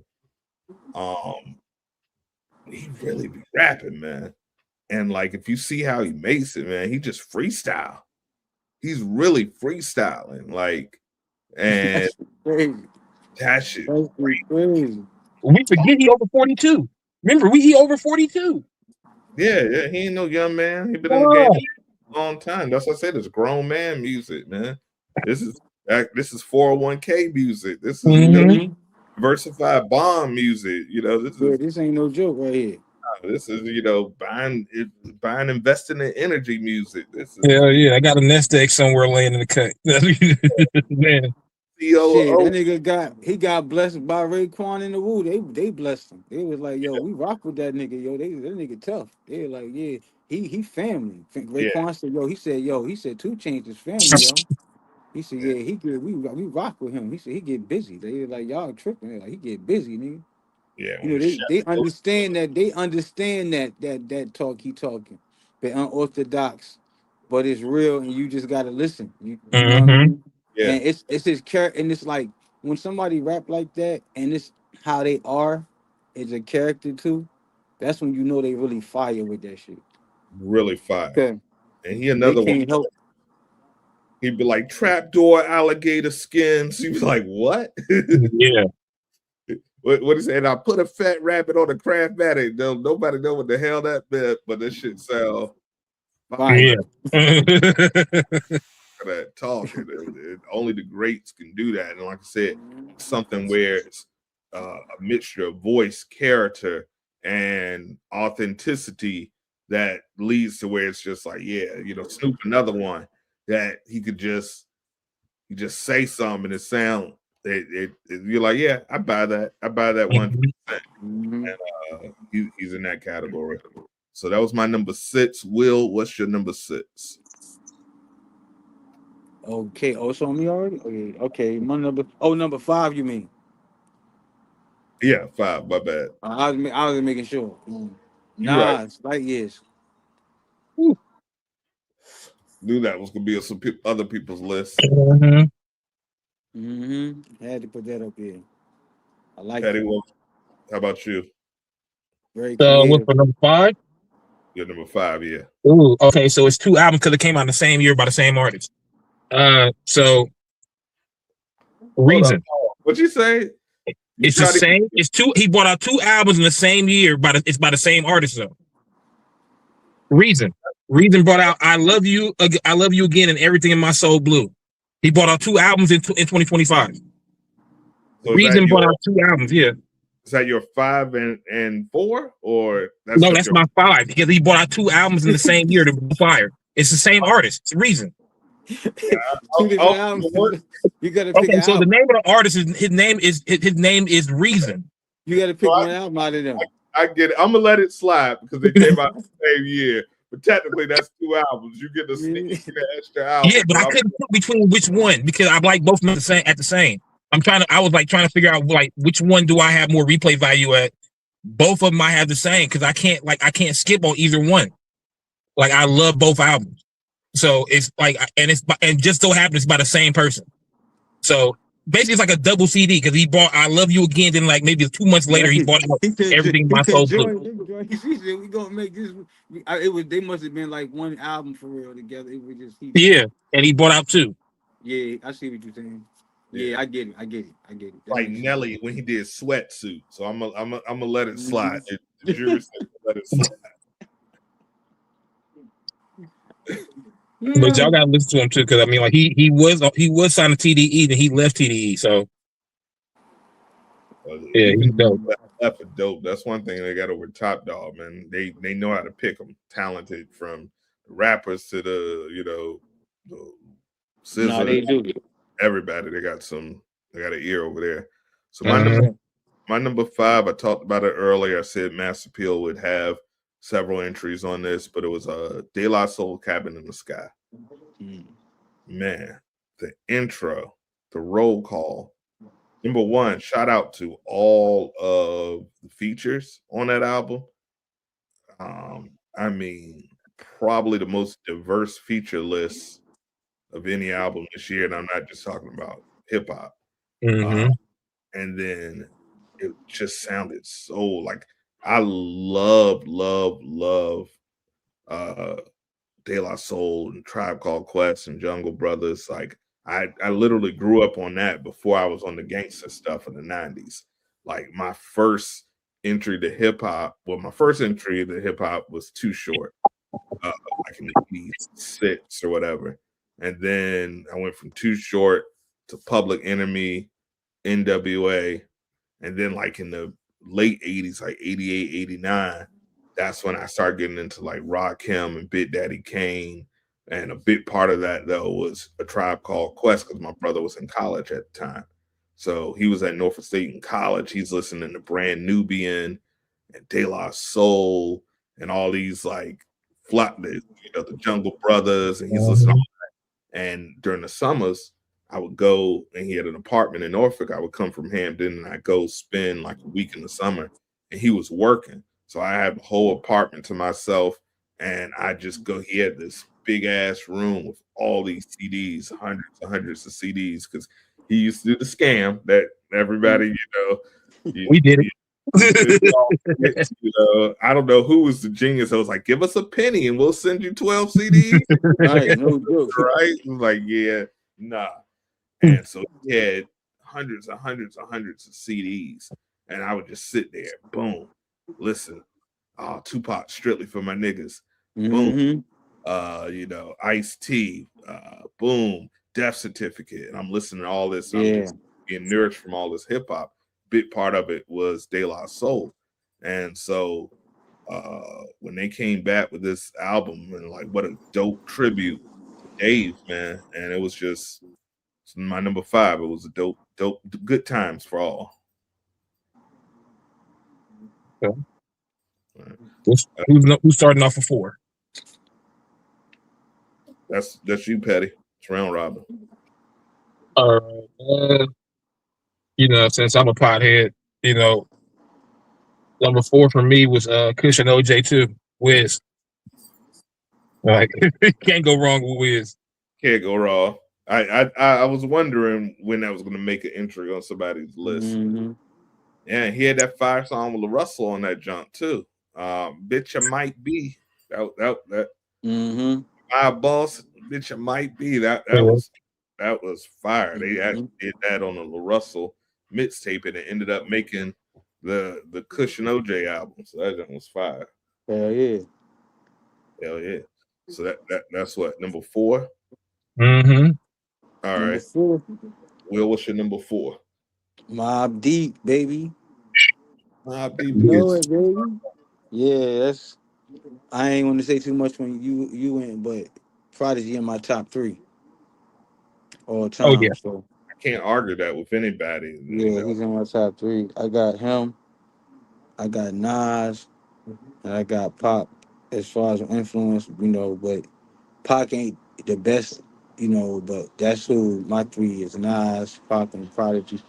He really be rapping, man. And like if you see how he makes it, man, he just freestyle. He's really freestyling, like, and that shit crazy. We forget he over 42. Remember, he over 42. Yeah, he ain't no young man. He been in the game a long time. That's what I said. It's grown man music, man. This is 401k music. This is diversified bond music. This ain't no joke right here. This is buying, investing in energy music. This is yeah. I got a nest egg somewhere laying in the cut. Man. Shit, that nigga got blessed by Raekwon and the Wu. They blessed him. They was like, yo, we rock with that nigga, yo. That nigga tough. They were like, yeah, he family. Raekwon said, he said 2 Chainz is family, yo. He said, yeah, we rock with him. He said he get busy. They were like, y'all tripping. They like, he get busy, nigga. Yeah, they understand that. They understand that talk he talking, but unorthodox, but it's real, and you just gotta listen. You know what I mean? Yeah. And it's his character, and it's like when somebody rap like that, and it's how they are, it's a character too. That's when you know they really fire with that shit. Really fire. Okay. And he another one. He'd be like trapdoor alligator skins. He'd be like, what? Yeah. What he said? I put a fat rabbit on a Craftmatic. Nobody know what the hell that meant, but this shit sound fire. Yeah. That talking. Only the greats can do that. And like I said, something where it's a mixture of voice, character, and authenticity that leads to where it's just like, Snoop another one. that he just say something and it sound you're like, yeah, I buy that 1%. Mm-hmm. And he's in that category. So that was my number 6. Will, what's your number 6? Okay. Oh, it's on me already. Okay. Okay. My number. Oh, number 5. You mean? Yeah, 5. My bad. I was making sure. You're right. Nas, light years. Knew that was gonna be on some other people's list. Mhm. Mm-hmm. Had to put that up here. I like Patty, it. well, how about you? Very So what's creative. for number 5? You're number 5, yeah. Ooh, okay. So it's 2 albums because it came out in the same year by the same artist. So Hold up. Reason. What'd you say? It's the same. It's 2. He brought out 2 albums in the same year, but it's by the same artist though. Reason. Reason brought out I Love You Again and Everything in My Soul Blue. He brought out 2 albums in 2025. So Reason brought out 2 albums, yeah. Is that your 5 and 4, or That's my 5 because he brought out 2 albums in the same year to fire. It's the same artist. It's Reason. 2 different albums. You gotta pick Okay, an so album. the name of the artist is his name is Reason. You gotta pick one album out of them. I get it. I'm gonna let it slide because they came out the same year. But technically, that's 2 albums. You get the sneak extra album. Yeah, but I couldn't put between which one because I like both of them at the same. I was trying to figure out like which one do I have more replay value at. Both of them I have the same because I can't skip on either one. Like I love both albums, so it's like and just so happens it's by the same person. So basically, it's like a double CD because he bought "I Love You Again." Then like maybe 2 months later, he bought Everything by Soul Blue. He said, "We gonna make this." They must have been like one album for real together. It was just yeah, and he bought out 2. Yeah, I see what you're saying. Yeah, I get it. That like Nelly when he did Sweatsuit. So I'm gonna let it slide. The jury said let it slide. But y'all gotta listen to him too, because I mean, like he was signed to TDE, then he left TDE. So yeah, he's dope. That's dope. That's one thing they got over Top Dog, man. They know how to pick them. Talented from the rappers to the SZA. No, they do. Everybody, they got an ear over there. So my number 5, I talked about it earlier. I said Mass Appeal would have several entries on this, but it was De La Soul, Cabin in the Sky. Man, the intro, the roll call. Number 1, shout out to all of the features on that album. I mean, probably the most diverse feature list of any album this year, and I'm not just talking about hip hop. And then it just sounded so like I love De La Soul and Tribe Called Quest and Jungle Brothers. Like I literally grew up on that before I was on the gangster stuff in the 90s. Like my first entry to hip hop, my first entry to hip hop was Too Short, like in the 86 or whatever. And then I went from Too Short to Public Enemy, NWA, and then like in the late 80s, like 88, 89, that's when I started getting into like Rakim and Big Daddy Kane. And a big part of that, though, was A Tribe Called Quest because my brother was in college at the time. So he was at Norfolk State in college. He's listening to Brand Nubian and De La Soul and all these like the Jungle Brothers, and he's listening to all that. And during the summers, I would go, and he had an apartment in Norfolk. I would come from Hampton, and I'd go spend like a week in the summer, and he was working. So I had a whole apartment to myself, and I just go, he had this big ass room with all these CDs, hundreds and hundreds of CDs, because he used to do the scam that everybody, we did it. I don't know who was the genius. I was like, give us a penny and we'll send you 12 CDs. Right, no joke. Right? I was like, yeah, nah. And so he had hundreds and hundreds and hundreds of CDs. And I would just sit there, boom, listen. Tupac, Strictly for My Niggas. Boom. Ice-T, boom, Death Certificate. And I'm listening to all this. I'm just being nourished from all this hip hop. Big part of it was De La Soul. And so when they came back with this album, and like what a dope tribute days, man, and it was just my number 5. It was a dope, good times for all. Okay. Right. Who's starting off for 4? That's you, Petty. It's round robin. All right. Since I'm a pothead, number 4 for me was Cushion OJ too. Wiz. Like can't go wrong with Wiz. Can't go raw. I was wondering when that was going to make an entry on somebody's list. Mm-hmm. Yeah, he had that fire song with Russell on that jump too. Bitch, I might be that Mm-hmm. my boss. Bitch, I might be that was fire. They Mm-hmm. actually did that on a Russell mixtape, and it ended up making the Cushion OJ album. So that was fire. Hell yeah. Hell yeah. So that's what, number 4. Mm-hmm. All Number right. 4, Will, what's your number 4? Mobb Deep, baby. Mobb Deep You know is it, baby. Yeah, that's. I ain't want to say too much when you went, but Prodigy in my top 3 all Oh yeah. time. So I can't argue that with anybody. yeah, he's in my top 3. I got him. I got Nas, and I got Pop. As far as influence, but Pac ain't the best, but that's who my 3 is: Nas, Pop, and Prodigy.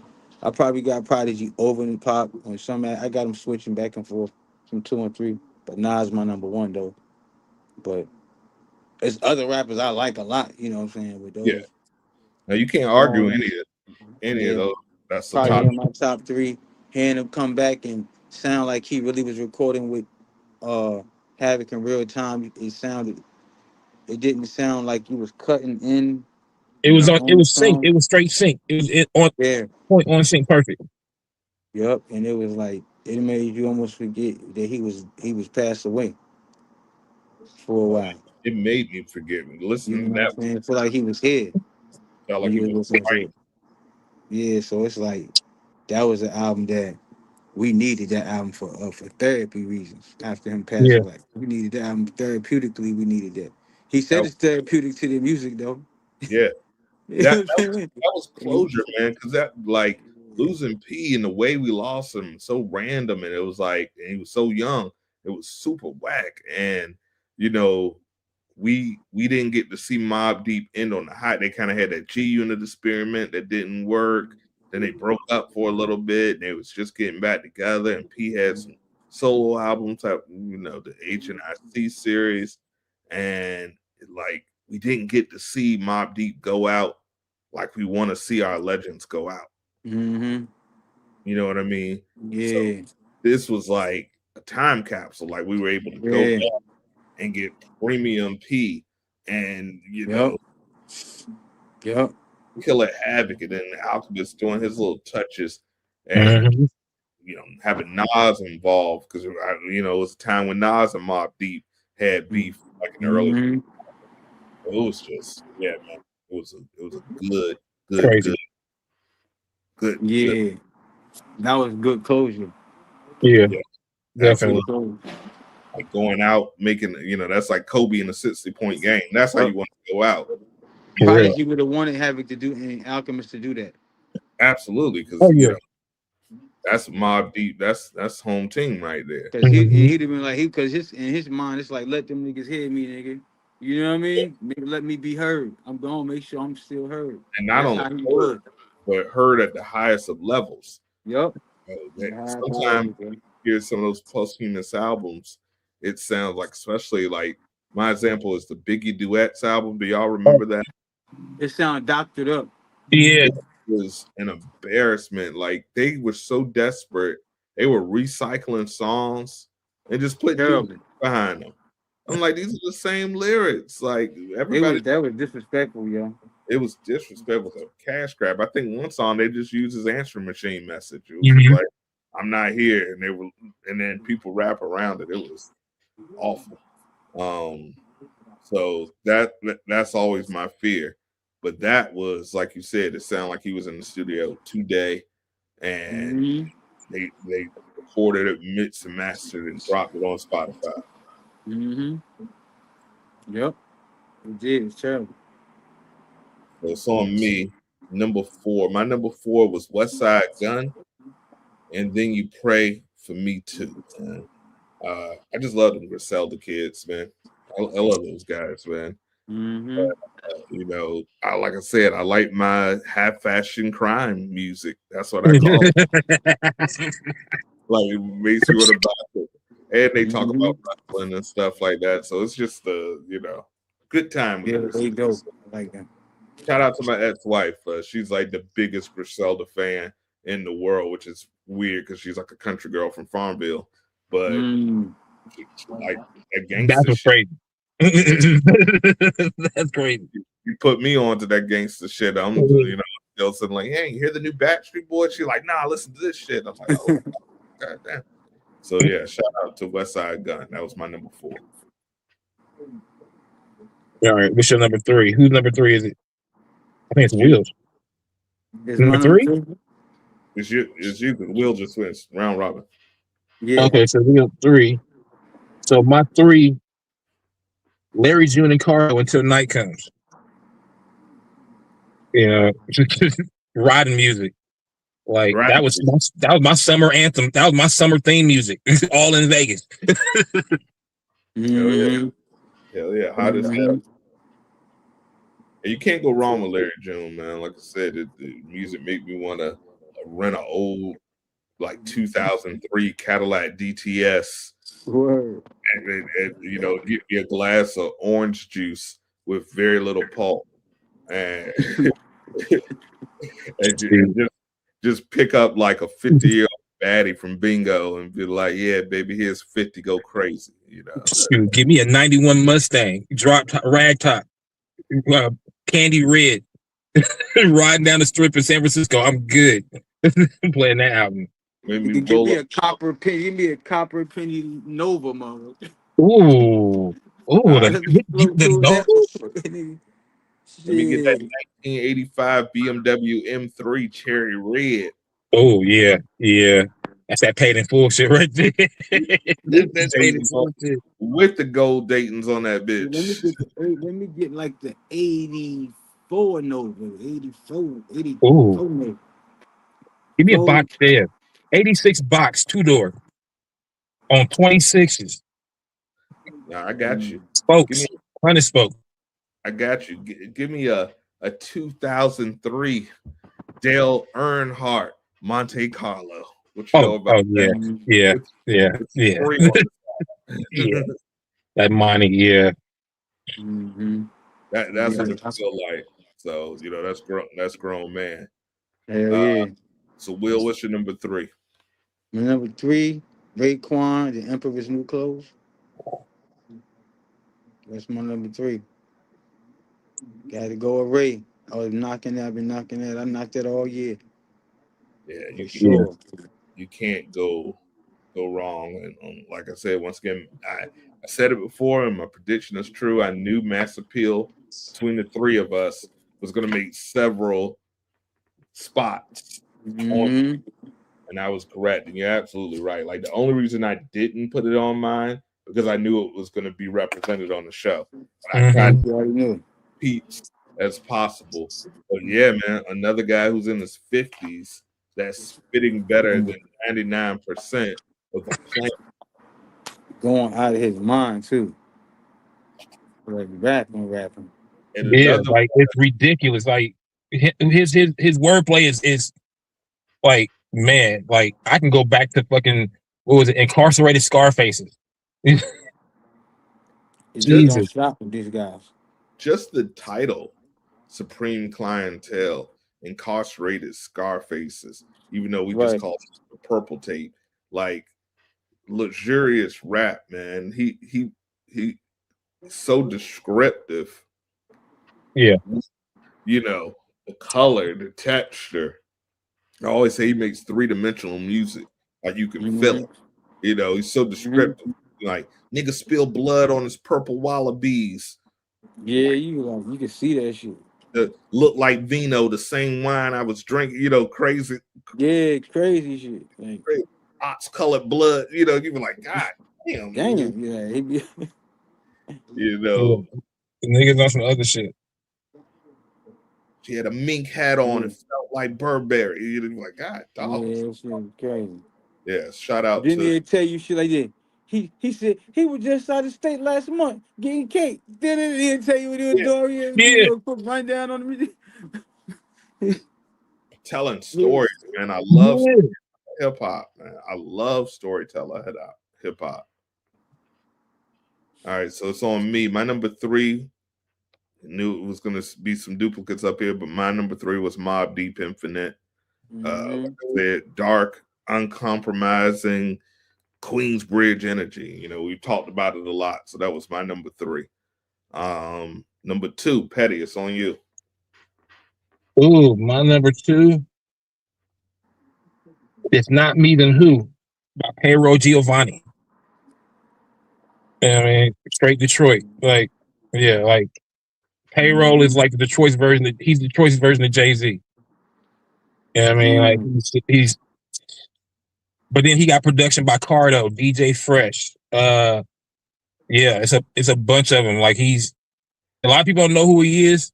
I probably got Prodigy over in Pop on some. I got them switching back and forth from 2 and 3, but Nas my number 1 though. But there's other rappers I like a lot. You know what I'm saying? With Yeah. those, Now you can't argue any of yeah, those. That's the probably top. in my top 3. Hearing him come back and sound like he really was recording with Havoc in real time. It didn't sound like he was cutting in, It was on. It on the was sync. song. It was straight sync. It was on Yeah. point on sync. Perfect. Yep. And it was like it made you almost forget that he was passed away for a while. It made me forget. You Listening to know what that I'm saying? Feel like he was here felt when like you it were was listening to right. it. Yeah, so it's like that was an album that we needed that album for therapy reasons. After him Yeah. passing, like we needed that album therapeutically. We needed that. He said That, it's therapeutic to the music though. yeah. You know That what I'm saying? that was closure, man. Because that, like, losing P and the way we lost him so random, and it was like, and he was so young. It was super whack, and you know, we didn't get to see Mobb Deep end on the high. They kind of had that G Unit experiment that didn't work. Then they broke up for a little bit, and they was just getting back together. And P had some solo albums, like, the H&IC series, and like we didn't get to see Mobb Deep go out like we want to see our legends go out. Mm-hmm. You know what I mean? So Yeah. this was like a time capsule. Like we were able to go Yeah. back and get premium P and Yep. Yep. Killer Havoc, and then Alchemist doing his little touches, and Mhm. having Nas involved, because it was a time when Nas and Mobb Deep had beef, like in the early. Mm-hmm. It was just, yeah, man. It was a good, good, Crazy. good, good, good. Yeah. That was good closure. Yeah. Yeah, Definitely. absolutely. Like going out, making, that's like Kobe in a 60-point game. That's how Yep. you want to go out. For real. Prodigy would have wanted Havoc to do and Alchemist to do that. Absolutely, Oh because yeah. that's Mobb Deep. That's home team right there. Cause Mhm. he'd have been like cause in his mind it's like let them niggas hear me, nigga. You know what I mean? Let me be heard. I'm gonna make sure I'm still heard. And not That's only how he heard, was. but heard at the highest of levels. Yep. Sometimes you hear some of those posthumous albums, it sounds like, especially like my example is the Biggie Duets album. Do y'all remember that? It sounded doctored up. Yeah. It was an embarrassment. Like they were so desperate, they were recycling songs and just putting new Terrible. behind them. I'm like, these are the same lyrics. Like It everybody, was that was disrespectful, yo. it was disrespectful, a cash grab. I think one song they just used his answering machine message. It was just Mhm. like, "I'm not here," and then people rap around it. It was awful. So that's always my fear. But that was, like you said, it sounded like he was in the studio today, and Mm-hmm. they recorded it, mixed and mastered, and dropped it on Spotify. Mm-hmm. Yep. It did. It's terrible. So it's on me. Number 4. My number 4 was West Side Gun, and Then You Pray for Me Too. Man. I just love them Griselda kids, man. I love those guys, man. Mm-hmm. Like I said, I like my half fashion crime music. That's what I call it. Like it makes me want to buy it. And they talk about wrestling and stuff like that. So it's just good time with Yeah, Griselda. there you go. I like that. Shout out to my ex-wife. She's like the biggest Griselda fan in the world, which is weird because she's like a country girl from Farmville. But like that That's gangster shit. crazy. That's crazy. You put me on to that gangster shit. I'm still sitting like, hey, you hear the new Backstreet Boys? She's like, nah, listen to this shit. I'm like, oh, god damn. So yeah, shout out to West Side Gun. That was my number 4. All right, what's your number 3? Whose number 3 is it? I think it's Will's. Is Number 3? It's you. Because Will just wins round robin. Yeah. Okay, so Will 3. So my 3, Larry June and Carlo Until Night Comes. Riding music. Like that was my summer anthem. That was my summer theme music. All in Vegas. Hell yeah, hot as hell. And you can't go wrong with Larry June, man. Like I said, the music make me want to rent an old, like 2003 Cadillac DTS. Word. And get me a glass of orange juice with very little pulp, and, just pick up like a 50-year-old baddie from Bingo and be like, "Yeah, baby, here's 50. Go crazy." Shoot, give me a '91 Mustang, rag top, candy red, riding down the strip in San Francisco. I'm good. I'm playing that album. Give me a copper penny. Give me a copper penny Nova, mama. Ooh, the Nova. Let me get that 1985 BMW M3 Cherry Red. Oh yeah. That's that paid in full shit right there. That's paid in full shit. With the gold Dayton's on that bitch. Let me get like the 84 Nova, 84 Ooh. Nova. Give me a box there. 86 box, 2-door on 26s. Nah, I got you. Spokes. 100 spoke. I got you. Give me a 2003 Dale Earnhardt Monte Carlo. What you know about that? Yeah. Yeah. That money, yeah. That's what it feel like. So that's grown man. Hell yeah. So Will, what's your number 3? My number 3, Raekwon, The Emperor's New Clothes. That's my number 3. Got to go with Ray. I was knocking that. I've been knocking that. I knocked that all year. Yeah, sure. You can't go wrong. And like I said, once again, I said it before, and my prediction is true. I knew Mass Appeal between the 3 of us was going to make several spots on, and I was correct. And you're absolutely right. Like the only reason I didn't put it on mine because I knew it was going to be represented on the show. But I tried to peeps as possible. But yeah, man, another guy who's in his 50s that's spitting better than 99% of the planet. Going out of his mind too. Like rapping. And like it's ridiculous. Like his wordplay is like, man, like I can go back to fucking what was it, Incarcerated Scarfaces. It just don't stop with these guys. Just the title, Supreme Clientele, Incarcerated Scarfaces, even though we just call it the Purple Tape, like luxurious rap, man. He so descriptive. Yeah. The color, the texture. I always say he makes 3-dimensional music. Like you can feel it. He's so descriptive. Like nigga spill blood on his purple wallabies. Yeah, you can see that shit. Look like vino, the same wine I was drinking. Crazy. Yeah, crazy shit. Like, ox-colored blood. You be like, God damn. Yeah, he be. The niggas on some other shit. He had a mink hat on. It felt like Burberry. You're like, God, dog. Yeah, shit crazy. Yeah, shout out Didn't to he tell you shit like that? He said he was just out of state last month getting cake. Didn't he tell you what he was doing? He give Yeah. you a quick rundown on the music. telling stories, man. I love Yeah. hip hop, man. I love storyteller hip hop. All right, so it's on me. My number 3, knew it was going to be some duplicates up here, but my number 3 was Mobb Deep Infinite. Like I said, dark, uncompromising, Queensbridge energy. You know, we've talked about it a lot, so that was my number 3. Number 2, Petty, it's on you. Ooh, my number 2. It's Not Me Then Who by Payroll Giovanni. I mean, straight Detroit. Like, yeah, like Payroll is like the Detroit's version. He's Detroit's version of Jay-Z. Yeah, I mean, like he's. But then he got production by Cardo, DJ Fresh. Yeah, it's a bunch of them. Like he's a lot of people don't know who he is,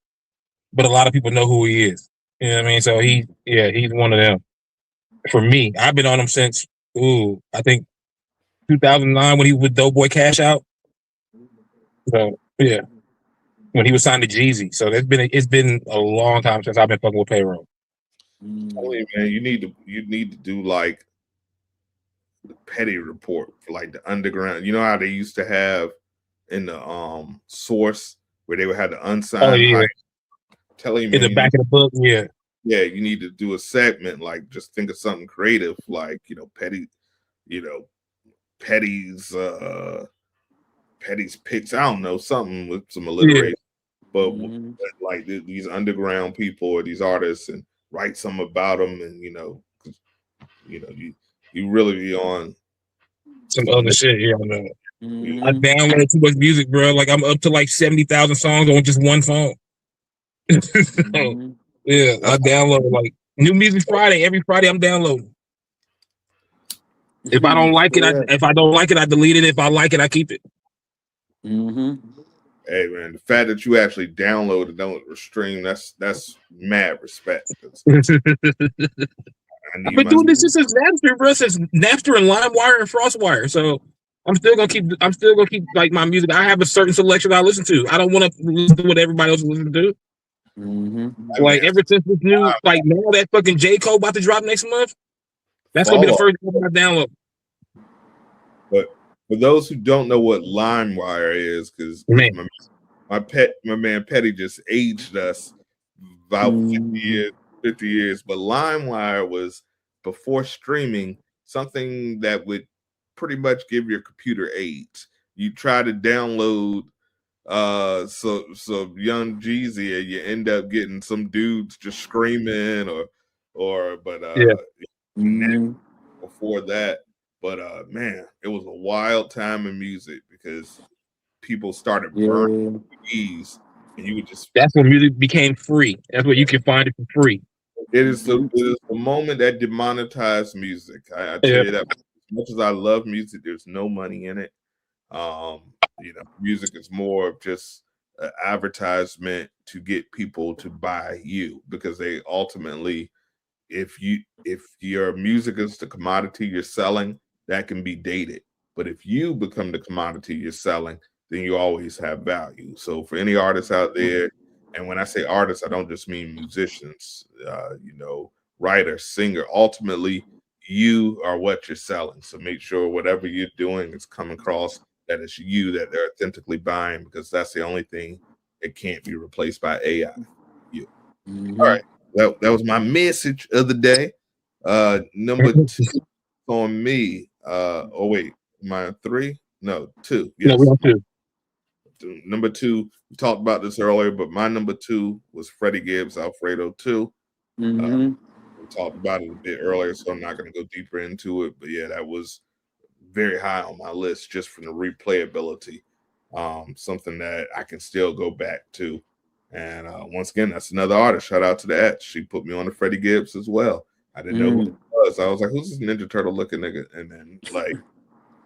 but a lot of people know who he is. You know what I mean? So he's one of them. For me, I've been on him since I think 2009 when he was with Doughboy Cash Out. So yeah, when he was signed to Jeezy. So it's been a long time since I've been fucking with Payroll. Tell you, man, you need to do like the Petty report for like the underground. You know how they used to have in the Source where they would have the unsigned hype. Telling you, man, in the back of the book, yeah. Yeah, you need to do a segment, like just think of something creative, like Petty, Petty's picks. I don't know, something with some alliteration, but like these underground people or these artists, and write something about them, and you really be on some other shit. Yeah, I know. I download too much music, bro. Like I'm up to like 70,000 songs on just one phone. So, yeah, I download like New Music Friday. Every Friday I'm downloading. If I don't like it, I delete it. If I like it, I keep it. Hey man, the fact that you actually download and don't stream, that's mad respect. I've been doing this since Napster, bro. Since Napster and LimeWire and FrostWire. So I'm still gonna keep like my music. I have a certain selection I listen to. I don't want to listen to what everybody else listens to. Like ever since this new, like now that fucking J. Cole about to drop next month, that's gonna be the first album I download. But for those who don't know what LimeWire is, because my man Petty just aged us about 50 years. But LimeWire was, before streaming, something that would pretty much give your computer AIDS. You try to download so Young Jeezy, and you end up getting some dudes just screaming before that. But man, it was a wild time in music because people started burning CDs, and you would just. That's when music became free. That's where you can find it for free. It is the moment that demonetized music. I tell you that, as much as I love music, there's no money in it. Music is more of just an advertisement to get people to buy you, because they ultimately, if your music is the commodity you're selling, that can be dated. But if you become the commodity you're selling, then you always have value. So for any artists out there, and when I say artists, I don't just mean musicians, writer, singer, ultimately you are what you're selling. So make sure whatever you're doing is coming across that it's you that they're authentically buying, because that's the only thing that can't be replaced by AI. You. All right. That was my message of the day. Number 2 on me. My 3? No, 2. Yes. No, we on 2. Number 2, we talked about this earlier, but my number 2 was Freddie Gibbs, Alfredo 2. We talked about it a bit earlier, so I'm not going to go deeper into it. But yeah, that was very high on my list just from the replayability. Something that I can still go back to. And once again, that's another artist. Shout out to the Etch. She put me on to Freddie Gibbs as well. I didn't know who he was. I was like, who's this Ninja Turtle looking nigga? And then like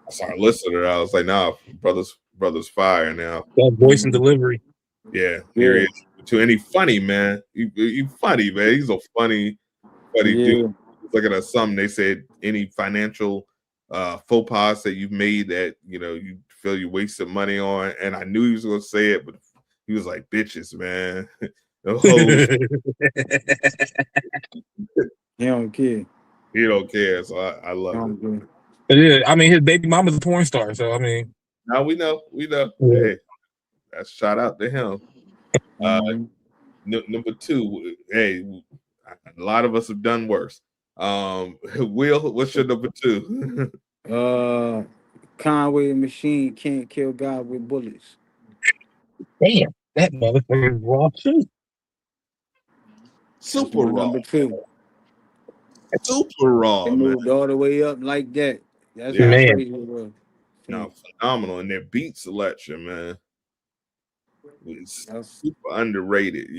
I started listening to her. I was like, nah, brother's fire now. That voice and delivery. Yeah, here he is. To any funny man, he funny man. He's a funny dude. Yeah. Looking at something, they said any financial faux pas that you've made that you feel you wasted money on, and I knew he was gonna say it, but he was like, "Bitches, man, the hoes." He don't care. He don't care, so I He love it. don't care. Yeah, I mean his baby mama's a porn star, so I mean. Now we know. Yeah. Hey, that's shout out to him. Mhm. Number two, hey, a lot of us have done worse. Will, what's your number two? Conway the Machine can't kill God with bullets. Damn, that motherfucker is raw too. Super raw. Number two. Super raw, They man. moved all the way up like that. That's Yeah. how Man. crazy it was. No, phenomenal. And their beat selection, man, was super underrated.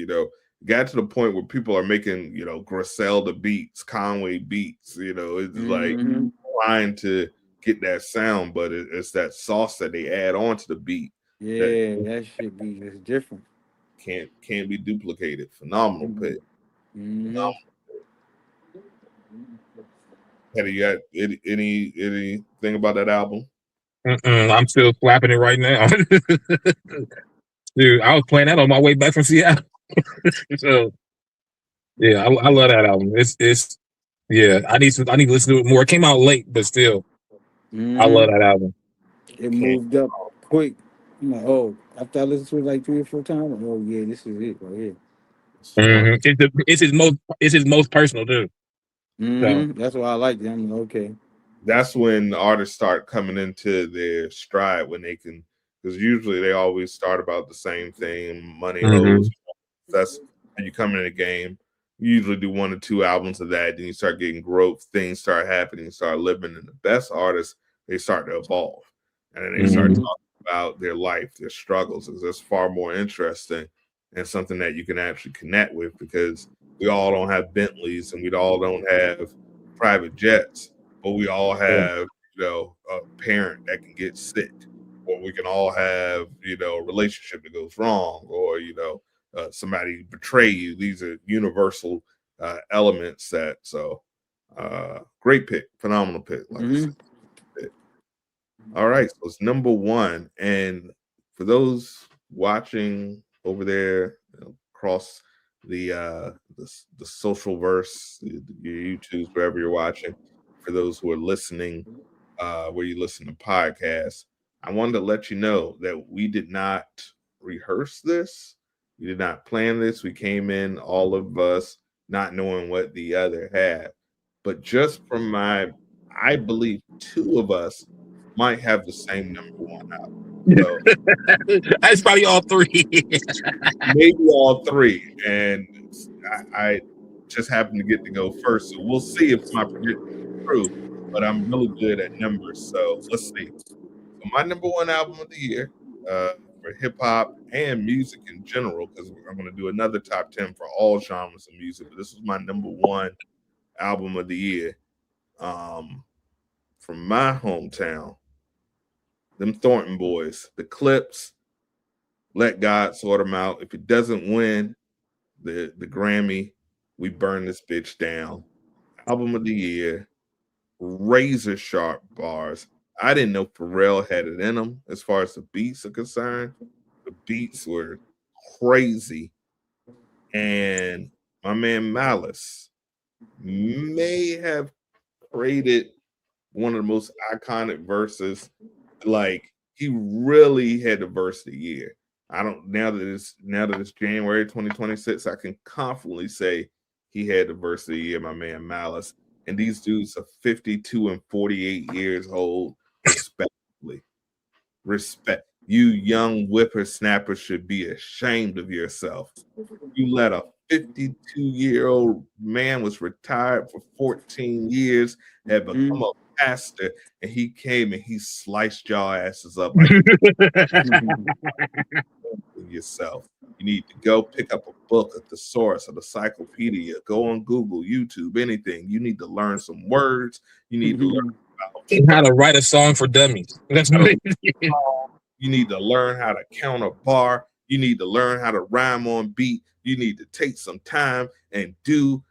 Got to the point where people are making, Griselda beats, Conway beats. It's like trying to get that sound, but it's that sauce that they add on to the beat. Yeah, that shit be just different. Can't be duplicated. Phenomenal pick. Mm-hmm. Petty, you got anything about that album? I'm still slapping it right now. Dude, I was playing that on my way back from Seattle. So yeah, I love that album. It's yeah, I need to listen to it more. It came out late, but still, I love that album. It moved up quick. I'm like, oh, after I listened to it like 3 or 4 times, oh yeah, this is it right here. It's his most personal too. So. That's why I like it. I'm like, okay. That's when artists start coming into their stride when they can, because usually they always start about the same thing, money, hoes. That's when you come in the game. You usually do 1 or 2 albums of that, then you start getting growth, things start happening, start living. And the best artists, they start to evolve. And then they start talking about their life, their struggles. It's far more interesting and something that you can actually connect with, because we all don't have Bentleys and we all don't have private jets, but we all have, a parent that can get sick, or we can all have, a relationship that goes wrong, or, somebody betray you. These are universal elements great pick, phenomenal pick. Like I said. All right, so it's number 1. And for those watching over there across the social verse, your YouTubes, wherever you're watching, for those who are listening, where you listen to podcasts, I wanted to let you know that we did not rehearse this. We did not plan this. We came in, all of us, not knowing what the other had. But just from I believe 2 of us might have the same number 1 album. So that's probably all 3. Maybe all 3. And I just happen to get to go first. So we'll see if my prediction is true. But I'm really good at numbers. So let's see. So my number 1 album of the year, for hip hop and music in general, because I'm going to do another top 10 for all genres of music. But this is my number 1 album of the year. From my hometown, them Thornton boys, the Clips. Let God sort them out. If it doesn't win the Grammy, we burn this bitch down. Album of the year, razor sharp bars. I didn't know Pharrell had it in him as far as the beats are concerned. The beats were crazy. And my man Malice may have created one of the most iconic verses. Like, he really had the verse of the year. I don't now that it's January 2026, I can confidently say he had the verse of the year, my man Malice. And these dudes are 52 and 48 years old, respectively. Respect. You young whippersnappers should be ashamed of yourself. You let a 52-year-old man was retired for 14 years, had become a pastor, and he came and he sliced y'all asses up like yourself. You need to go pick up a book, a thesaurus, a encyclopedia, go on Google, YouTube, anything. You need to learn some words. You need to learn how to write a song for dummies. That's you need to learn how to count a bar. You need to learn how to rhyme on beat. You need to take some time and do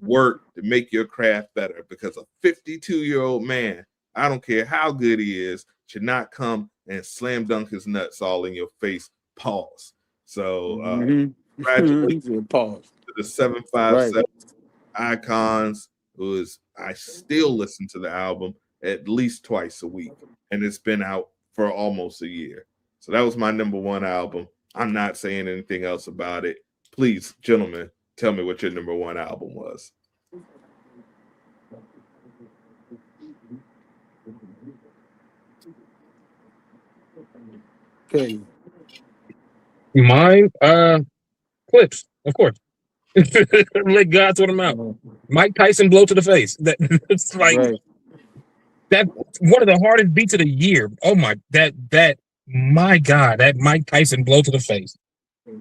work to make your craft better, because a 52-year-old man, I don't care how good he is, should not come and slam dunk his nuts all in your face. Pause. So congratulations Pause. to the 757 Icons, I still listen to the album at least twice a week, and it's been out for almost a year. So that was my number one album. I'm not saying anything else about it. Please, gentlemen, tell me what your number one album was. Okay. Mine, Clips, of course. Let God sort them out. Mike Tyson blow to the face. It's like that. One of the hardest beats of the year. Oh my, my God, that Mike Tyson blow to the face.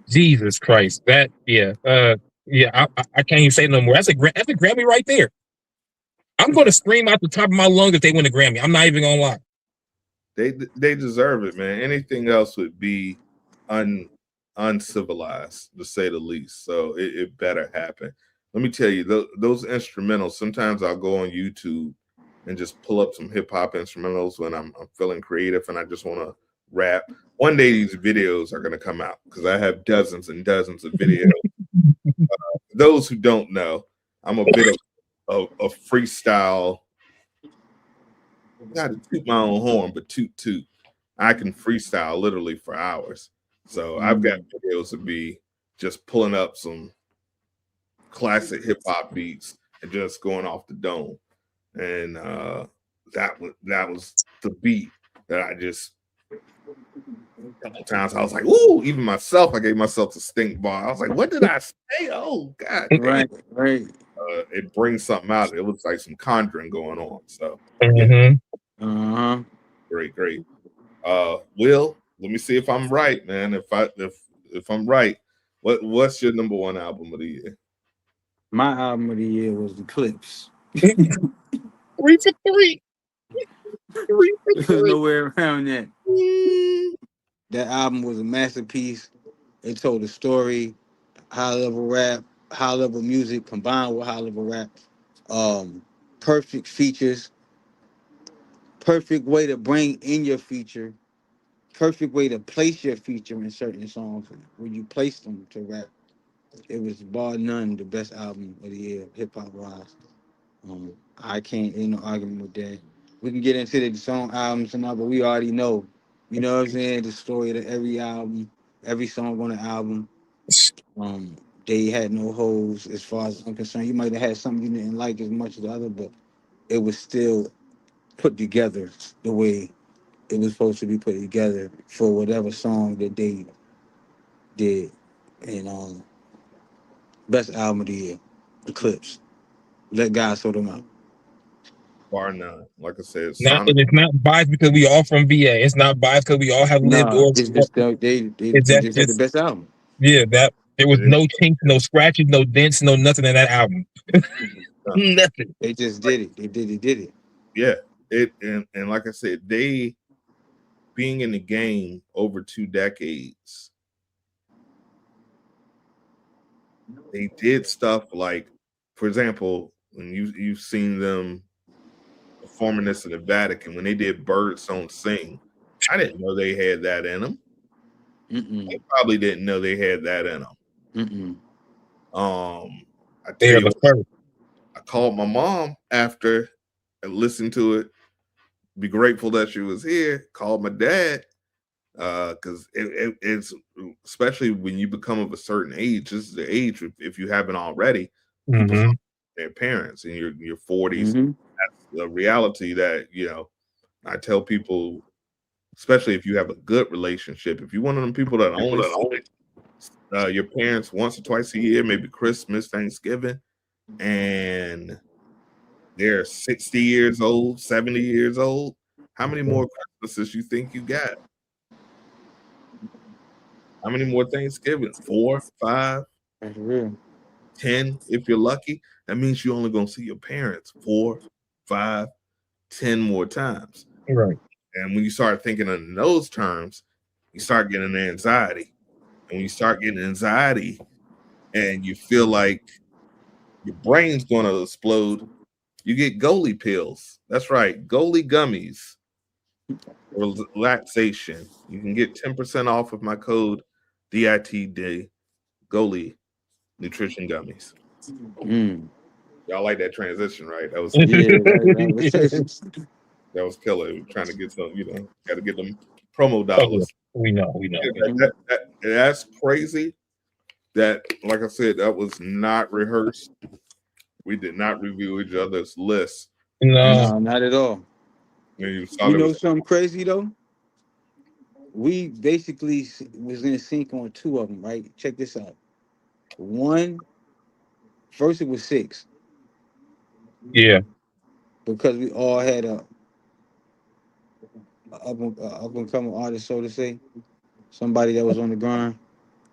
Jesus Christ, I can't even say no more. That's a Grammy right there. I'm going to scream out the top of my lungs if they win a Grammy. I'm not even gonna lie. They deserve it, man. Anything else would be uncivilized, to say the least. So it better happen. Let me tell you, those instrumentals, sometimes I'll go on YouTube and just pull up some hip hop instrumentals when I'm feeling creative and I just want to rap. One day these videos are going to come out because I have dozens and dozens of videos. Those who don't know, I'm a bit of a freestyle. Not to toot my own horn, but toot. I can freestyle literally for hours. So I've got videos of me just pulling up some classic hip hop beats and just going off the dome. And that was the beat that I just a couple times I was like, ooh, even myself, I gave myself a stink bar. I was like, what did I say? Oh God. Right. It brings something out. It looks like some conjuring going on. So great. Will, let me see if I'm right, man. If I'm right, what's your number one album of the year? My album of the year was The Clips. 3 for 3. 3 for 3. Nowhere around that. That album was a masterpiece. It told a story, high level rap, high level music combined with high level rap. Perfect features, perfect way to bring in your feature, perfect way to place your feature in certain songs when you place them to rap. It was bar none the best album of the year, hip hop wise. I can't, ain't no argument with that. We can get into the song albums and all, but we already know. You know what I'm saying? The story of every album, every song on the album. They had no holes as far as I'm concerned. You might have had something you didn't like as much as the other, but it was still put together the way it was supposed to be put together for whatever song that they did. And best album of the year, The Clips. Let God sort them out. Bar none. Like I said, And it's not biased because we all from VA. It's not biased because we all have lived or It's just they it's just had the best album. Yeah, that there was no chinks, no scratches, no dents, no nothing in that album. Nothing. They just did it. They did it. Yeah. And like I said, they being in the game over 2 decades, they did stuff like, for example, when you've seen them performing this in the Vatican, when they did Birds Don't Sing, I didn't know they had that in them. They probably didn't know they had that in them. I tell you what, I called my mom after and listened to it. Be grateful that she was here. Called my dad because it's especially when you become of a certain age. This is the age if you haven't already. People their parents in your 40s. That's the reality that I tell people, especially if you have a good relationship. If you're one of them people that only your parents once or twice a year, maybe Christmas, Thanksgiving, and they're 60 years old, 70 years old, how many more Christmases you think you got? How many more Thanksgivings? 4, 5, 10 if you're lucky. That means you're only going to see your parents 4, 5, 10 more times. Right. And when you start thinking in those terms, you start getting anxiety. And when you start getting anxiety and you feel like your brain's going to explode, you get goalie pills. That's right, goalie gummies for relaxation. You can get 10% off of my code DITD goalie nutrition gummies. Mm. Y'all like that transition, right? That was Yeah, that that was killer. Trying to get some, got to get them promo Oh, yeah. dollars. We know. That's crazy. That, like I said, that was not rehearsed. We did not review each other's lists. No. no, not at all. And you saw You there know was something crazy though? We basically was in sync on two of them, right? Check this out. First it was 6 Yeah. because we all had up and coming artist, so to say, somebody that was on the grind,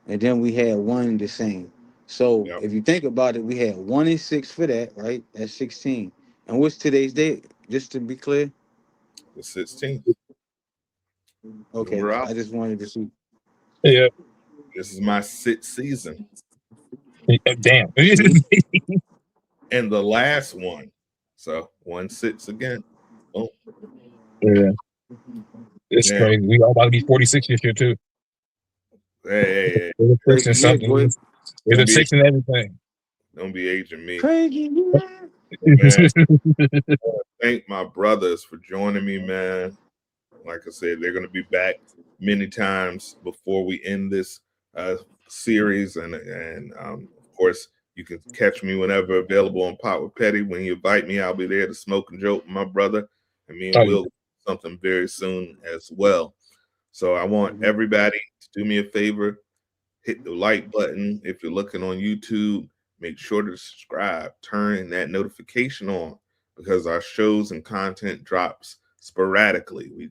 and then we had one the same. So yep, if you think about it, we had 1 and 6 for that, right? That's 16. And what's today's date? Just to be clear. the 16th. Okay, We're out. I just wanted to see. Yeah. This is my 6th season. Damn. And the last one. So 1 6 again. Oh, Yeah. It's damn. crazy. We all about to be 46 this year too. Hey. There's a six and Crazy year, boy. something. There's a 6 and everything. Don't be aging me. Crazy year. Man, thank my brothers for joining me, man. Like I said, they're going to be back many times before we end this series. And of course, you can catch me whenever available on Pot with Petty. When you invite me, I'll be there to smoke and joke with my brother. And me and Oh, Will do something very soon as well. So I want everybody to do me a favor. Hit the like button. If you're looking on YouTube, make sure to subscribe. Turn that notification on because our shows and content drops sporadically.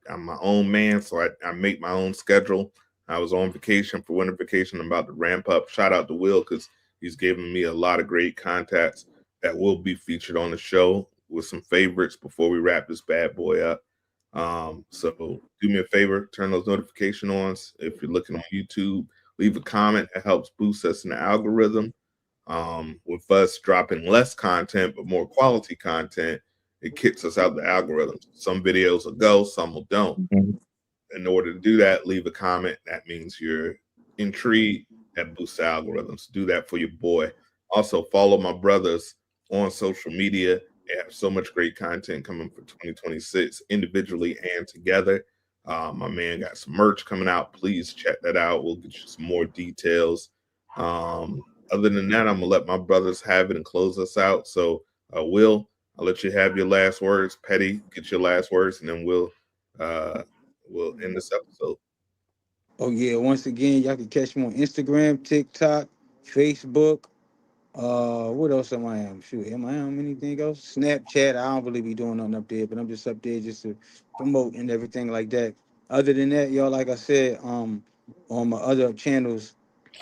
I'm my own man, so I make my own schedule. I was on vacation for winter vacation. I'm about to ramp up. Shout out to Will because he's given me a lot of great contacts that will be featured on the show with some favorites before we wrap this bad boy up. So do me a favor, turn those notification on. If you're looking on YouTube, leave a comment. That helps boost us in the algorithm. With us dropping less content but more quality content, it kicks us out the algorithm. Some videos will go, some will don't. In order to do that, leave a comment. That means you're intrigued. That boosts the algorithms. Do that for your boy. Also, follow my brothers on social media. They have so much great content coming for 2026, individually and together. My man got some merch coming out. Please check that out. We'll get you some more details. Other than that, I'm gonna let my brothers have it and close us out. So, Will, I'll let you have your last words. Petty, get your last words, and then we'll end this episode. Oh yeah, once again, y'all can catch me on Instagram, TikTok, Facebook. What else am I on? Shoot, am I on anything else? Snapchat. I don't really be doing nothing up there, but I'm just up there just to promote and everything like that. Other than that, y'all, like I said, on my other channels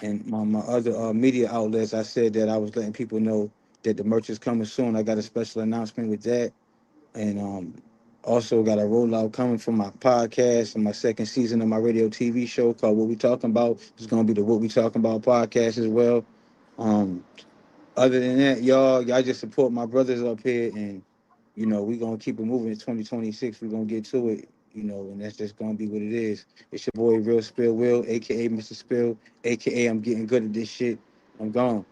and my other media outlets, I said that I was letting people know that the merch is coming soon. I got a special announcement with that, and also got a rollout coming from my podcast and my second season of my radio TV show called What We Talking About. It's gonna be the What We Talking About podcast as well. Other than that, y'all just support my brothers up here, and we gonna keep it moving. In 2026, we gonna get to it, and that's just gonna be what it is. It's your boy Real Spill Will, aka Mr. Spill, aka I'm getting good at this shit. I'm gone.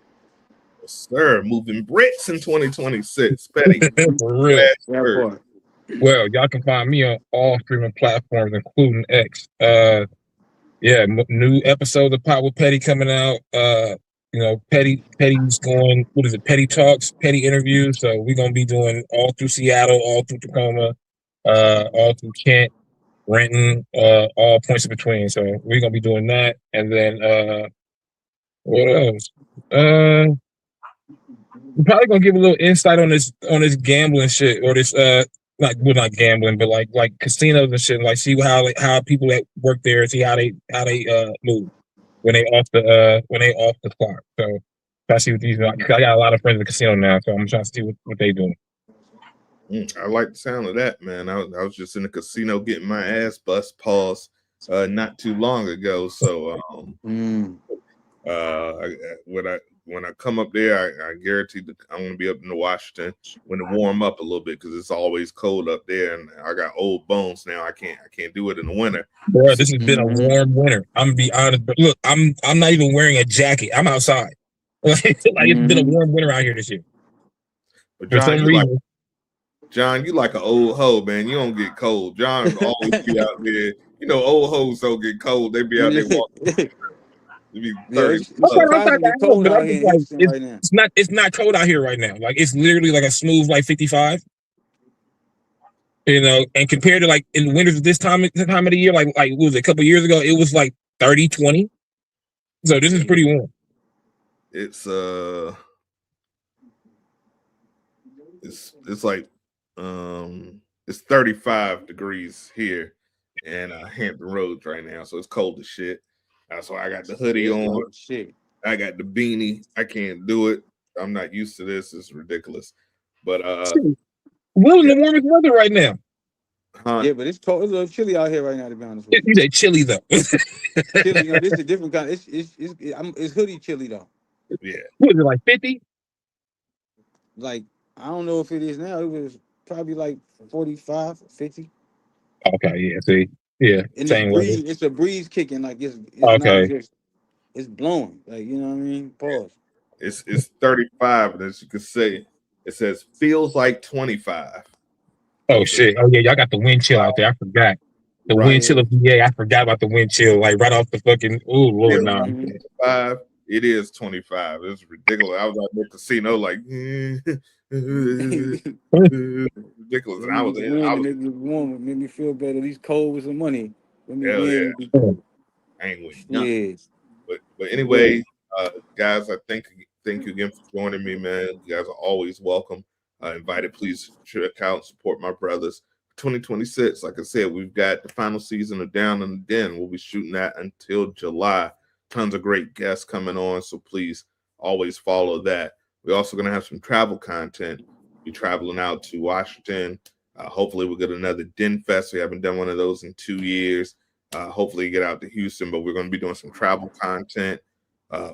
Yes, sir. Moving bricks in 2026. Petty, For real. That part. Well, y'all can find me on all streaming platforms, including X. New episodes of Pot with Petty coming out. Petty's going, what is it? Petty Talks, Petty interviews. So we're gonna be doing all through Seattle, all through Tacoma, all through Kent, Renton, all points in between. So we're gonna be doing that. And then what else? We're probably gonna give a little insight on this gambling shit, or this not gambling, but like casinos and shit. Like see how people that work there, see how they move when they off the clock. So try to see what these. I got a lot of friends in the casino now, so I'm trying to see what they doing. I like the sound of that, man. I was just in the casino getting my ass bust. Pause. not too long ago. So Mm. when I come up there, I guarantee that I'm gonna be up in Washington when it warm up a little bit because it's always cold up there, and I got old bones now. I can't do it in the winter. Bro, So, this has been a warm winter. I'm gonna be honest, but look, I'm not even wearing a jacket. I'm outside. Like it's been a warm winter out here this year. but For some reason. John, you like an old hoe, man. You don't get cold. John always be out there. You know, old hoes don't get cold. They be out there walking. It be Yeah, 30. it's surprisingly cold out here in Like, Houston right now. it's not cold out here right now. Like it's literally like a smooth like 55. You know, and compared to like in the winters this time of the year, like what was it, a couple of years ago, it was like 30, 20. So this is pretty warm. It's it's like it's 35 degrees here in Hampton Roads right now, so it's cold as shit. That's why I got the hoodie on. Shit. I got the beanie. I can't do it. I'm not used to this. It's ridiculous. But we're in the warmest weather right now. Yeah, but it's cold. It's a little chilly out here right now, to be honest with you. You say chilly though. Chilly, you know, this is a different kind. It's hoodie chilly though. Yeah. What was it, like 50? Like, I don't know if it is now. It was probably like 45, 50. Okay, yeah, see. Yeah. And Same weather. it's a breeze kicking, like it's Okay. not just it's blowing. Like, you know what I mean? Pause. It's 35, and as you can say, it says feels like 25. Oh shit. Oh yeah, y'all got the wind chill out there. I forgot. The wind chill of VA. I forgot about the wind chill. Like right off the fucking Lord, nah. 25. It is 25. It's ridiculous. I was at the casino like ridiculous. And I was made me feel better. These cold with some money. hell yeah. I ain't with nothing. But anyway, guys, I thank you again for joining me, man. You guys are always welcome. Invited, please check out, support my brothers. 2026, like I said, we've got the final season of Down in the Den. We'll be shooting that until July. Tons of great guests coming on, so please always follow that. We're also going to have some travel content. We're traveling out to Washington. Hopefully we'll get another Den Fest. We haven't done one of those in 2 years. Hopefully get out to Houston, but we're going to be doing some travel content.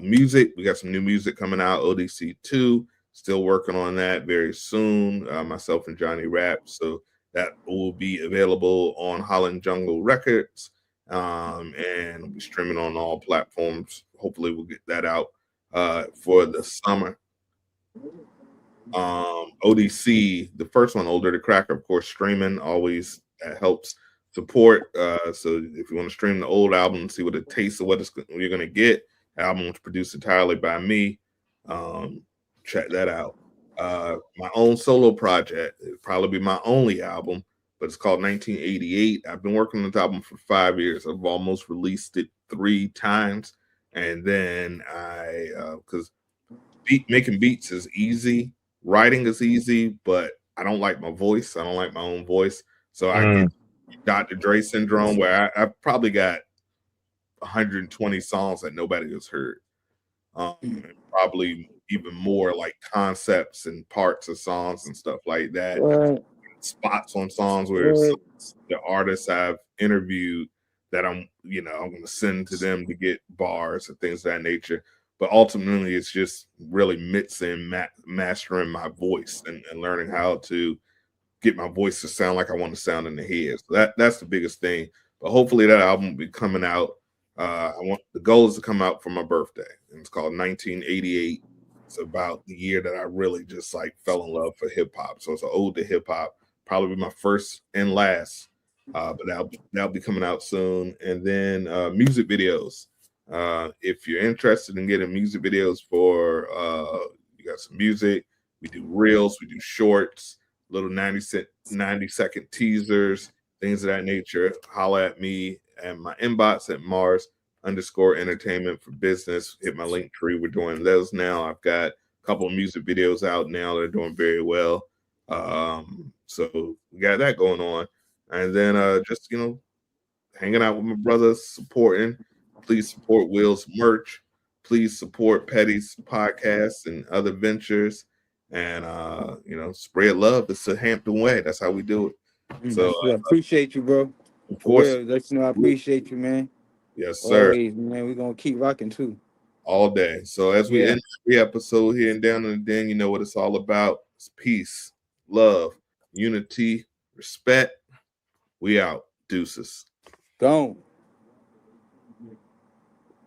Music, we got some new music coming out, ODC 2. Still working on that very soon, myself and Johnny Rap. So that will be available on Holland Jungle Records, and we'll be streaming on all platforms. Hopefully we'll get that out for the summer. ODC, the first one, Older to Cracker, of course, streaming always helps support. So if you want to stream the old album and see what it tastes of what you're going to get, the album was produced entirely by me. Check that out. My own solo project, it'll probably be my only album, but it's called 1988. I've been working on this album for 5 years. I've almost released it 3 times. And then because making beats is easy, writing is easy, but I don't like my voice. I don't like my own voice. So I get Dr. Dre syndrome, where I probably got 120 songs that nobody has heard. Probably even more like concepts and parts of songs and stuff like that. Right. Spots on songs where the artists I've interviewed that I'm going to send to them to get bars and things of that nature. But ultimately, it's just really mixing, mastering my voice and learning how to get my voice to sound like I want to sound in the head. So that's the biggest thing. But hopefully that album will be coming out. The goal is to come out for my birthday, and it's called 1988. It's about the year that I really just like fell in love for hip hop. So it's an ode to hip hop, probably my first and last. But that'll be coming out soon. And then music videos. If you're interested in getting music videos for, you got some music. We do reels, we do shorts, little 90-second teasers, things of that nature. Holla at me and my inbox at Marz_entertainment for business. Hit my link tree. We're doing those now. I've got a couple of music videos out now that are doing very well. So we got that going on. And then just, hanging out with my brothers, supporting. Please support Will's merch. Please support Petty's podcast and other ventures. And, spread love. It's the Hampton way. That's how we do it. So I appreciate you, bro. Of For course. real, let you know I appreciate you, man. Yes, sir. Always, man. We're gonna keep rocking too. All day. So as we Yeah. end the episode here and Down in the Den, you know what it's all about. It's peace, love, unity, respect. We out. Deuces. Gone.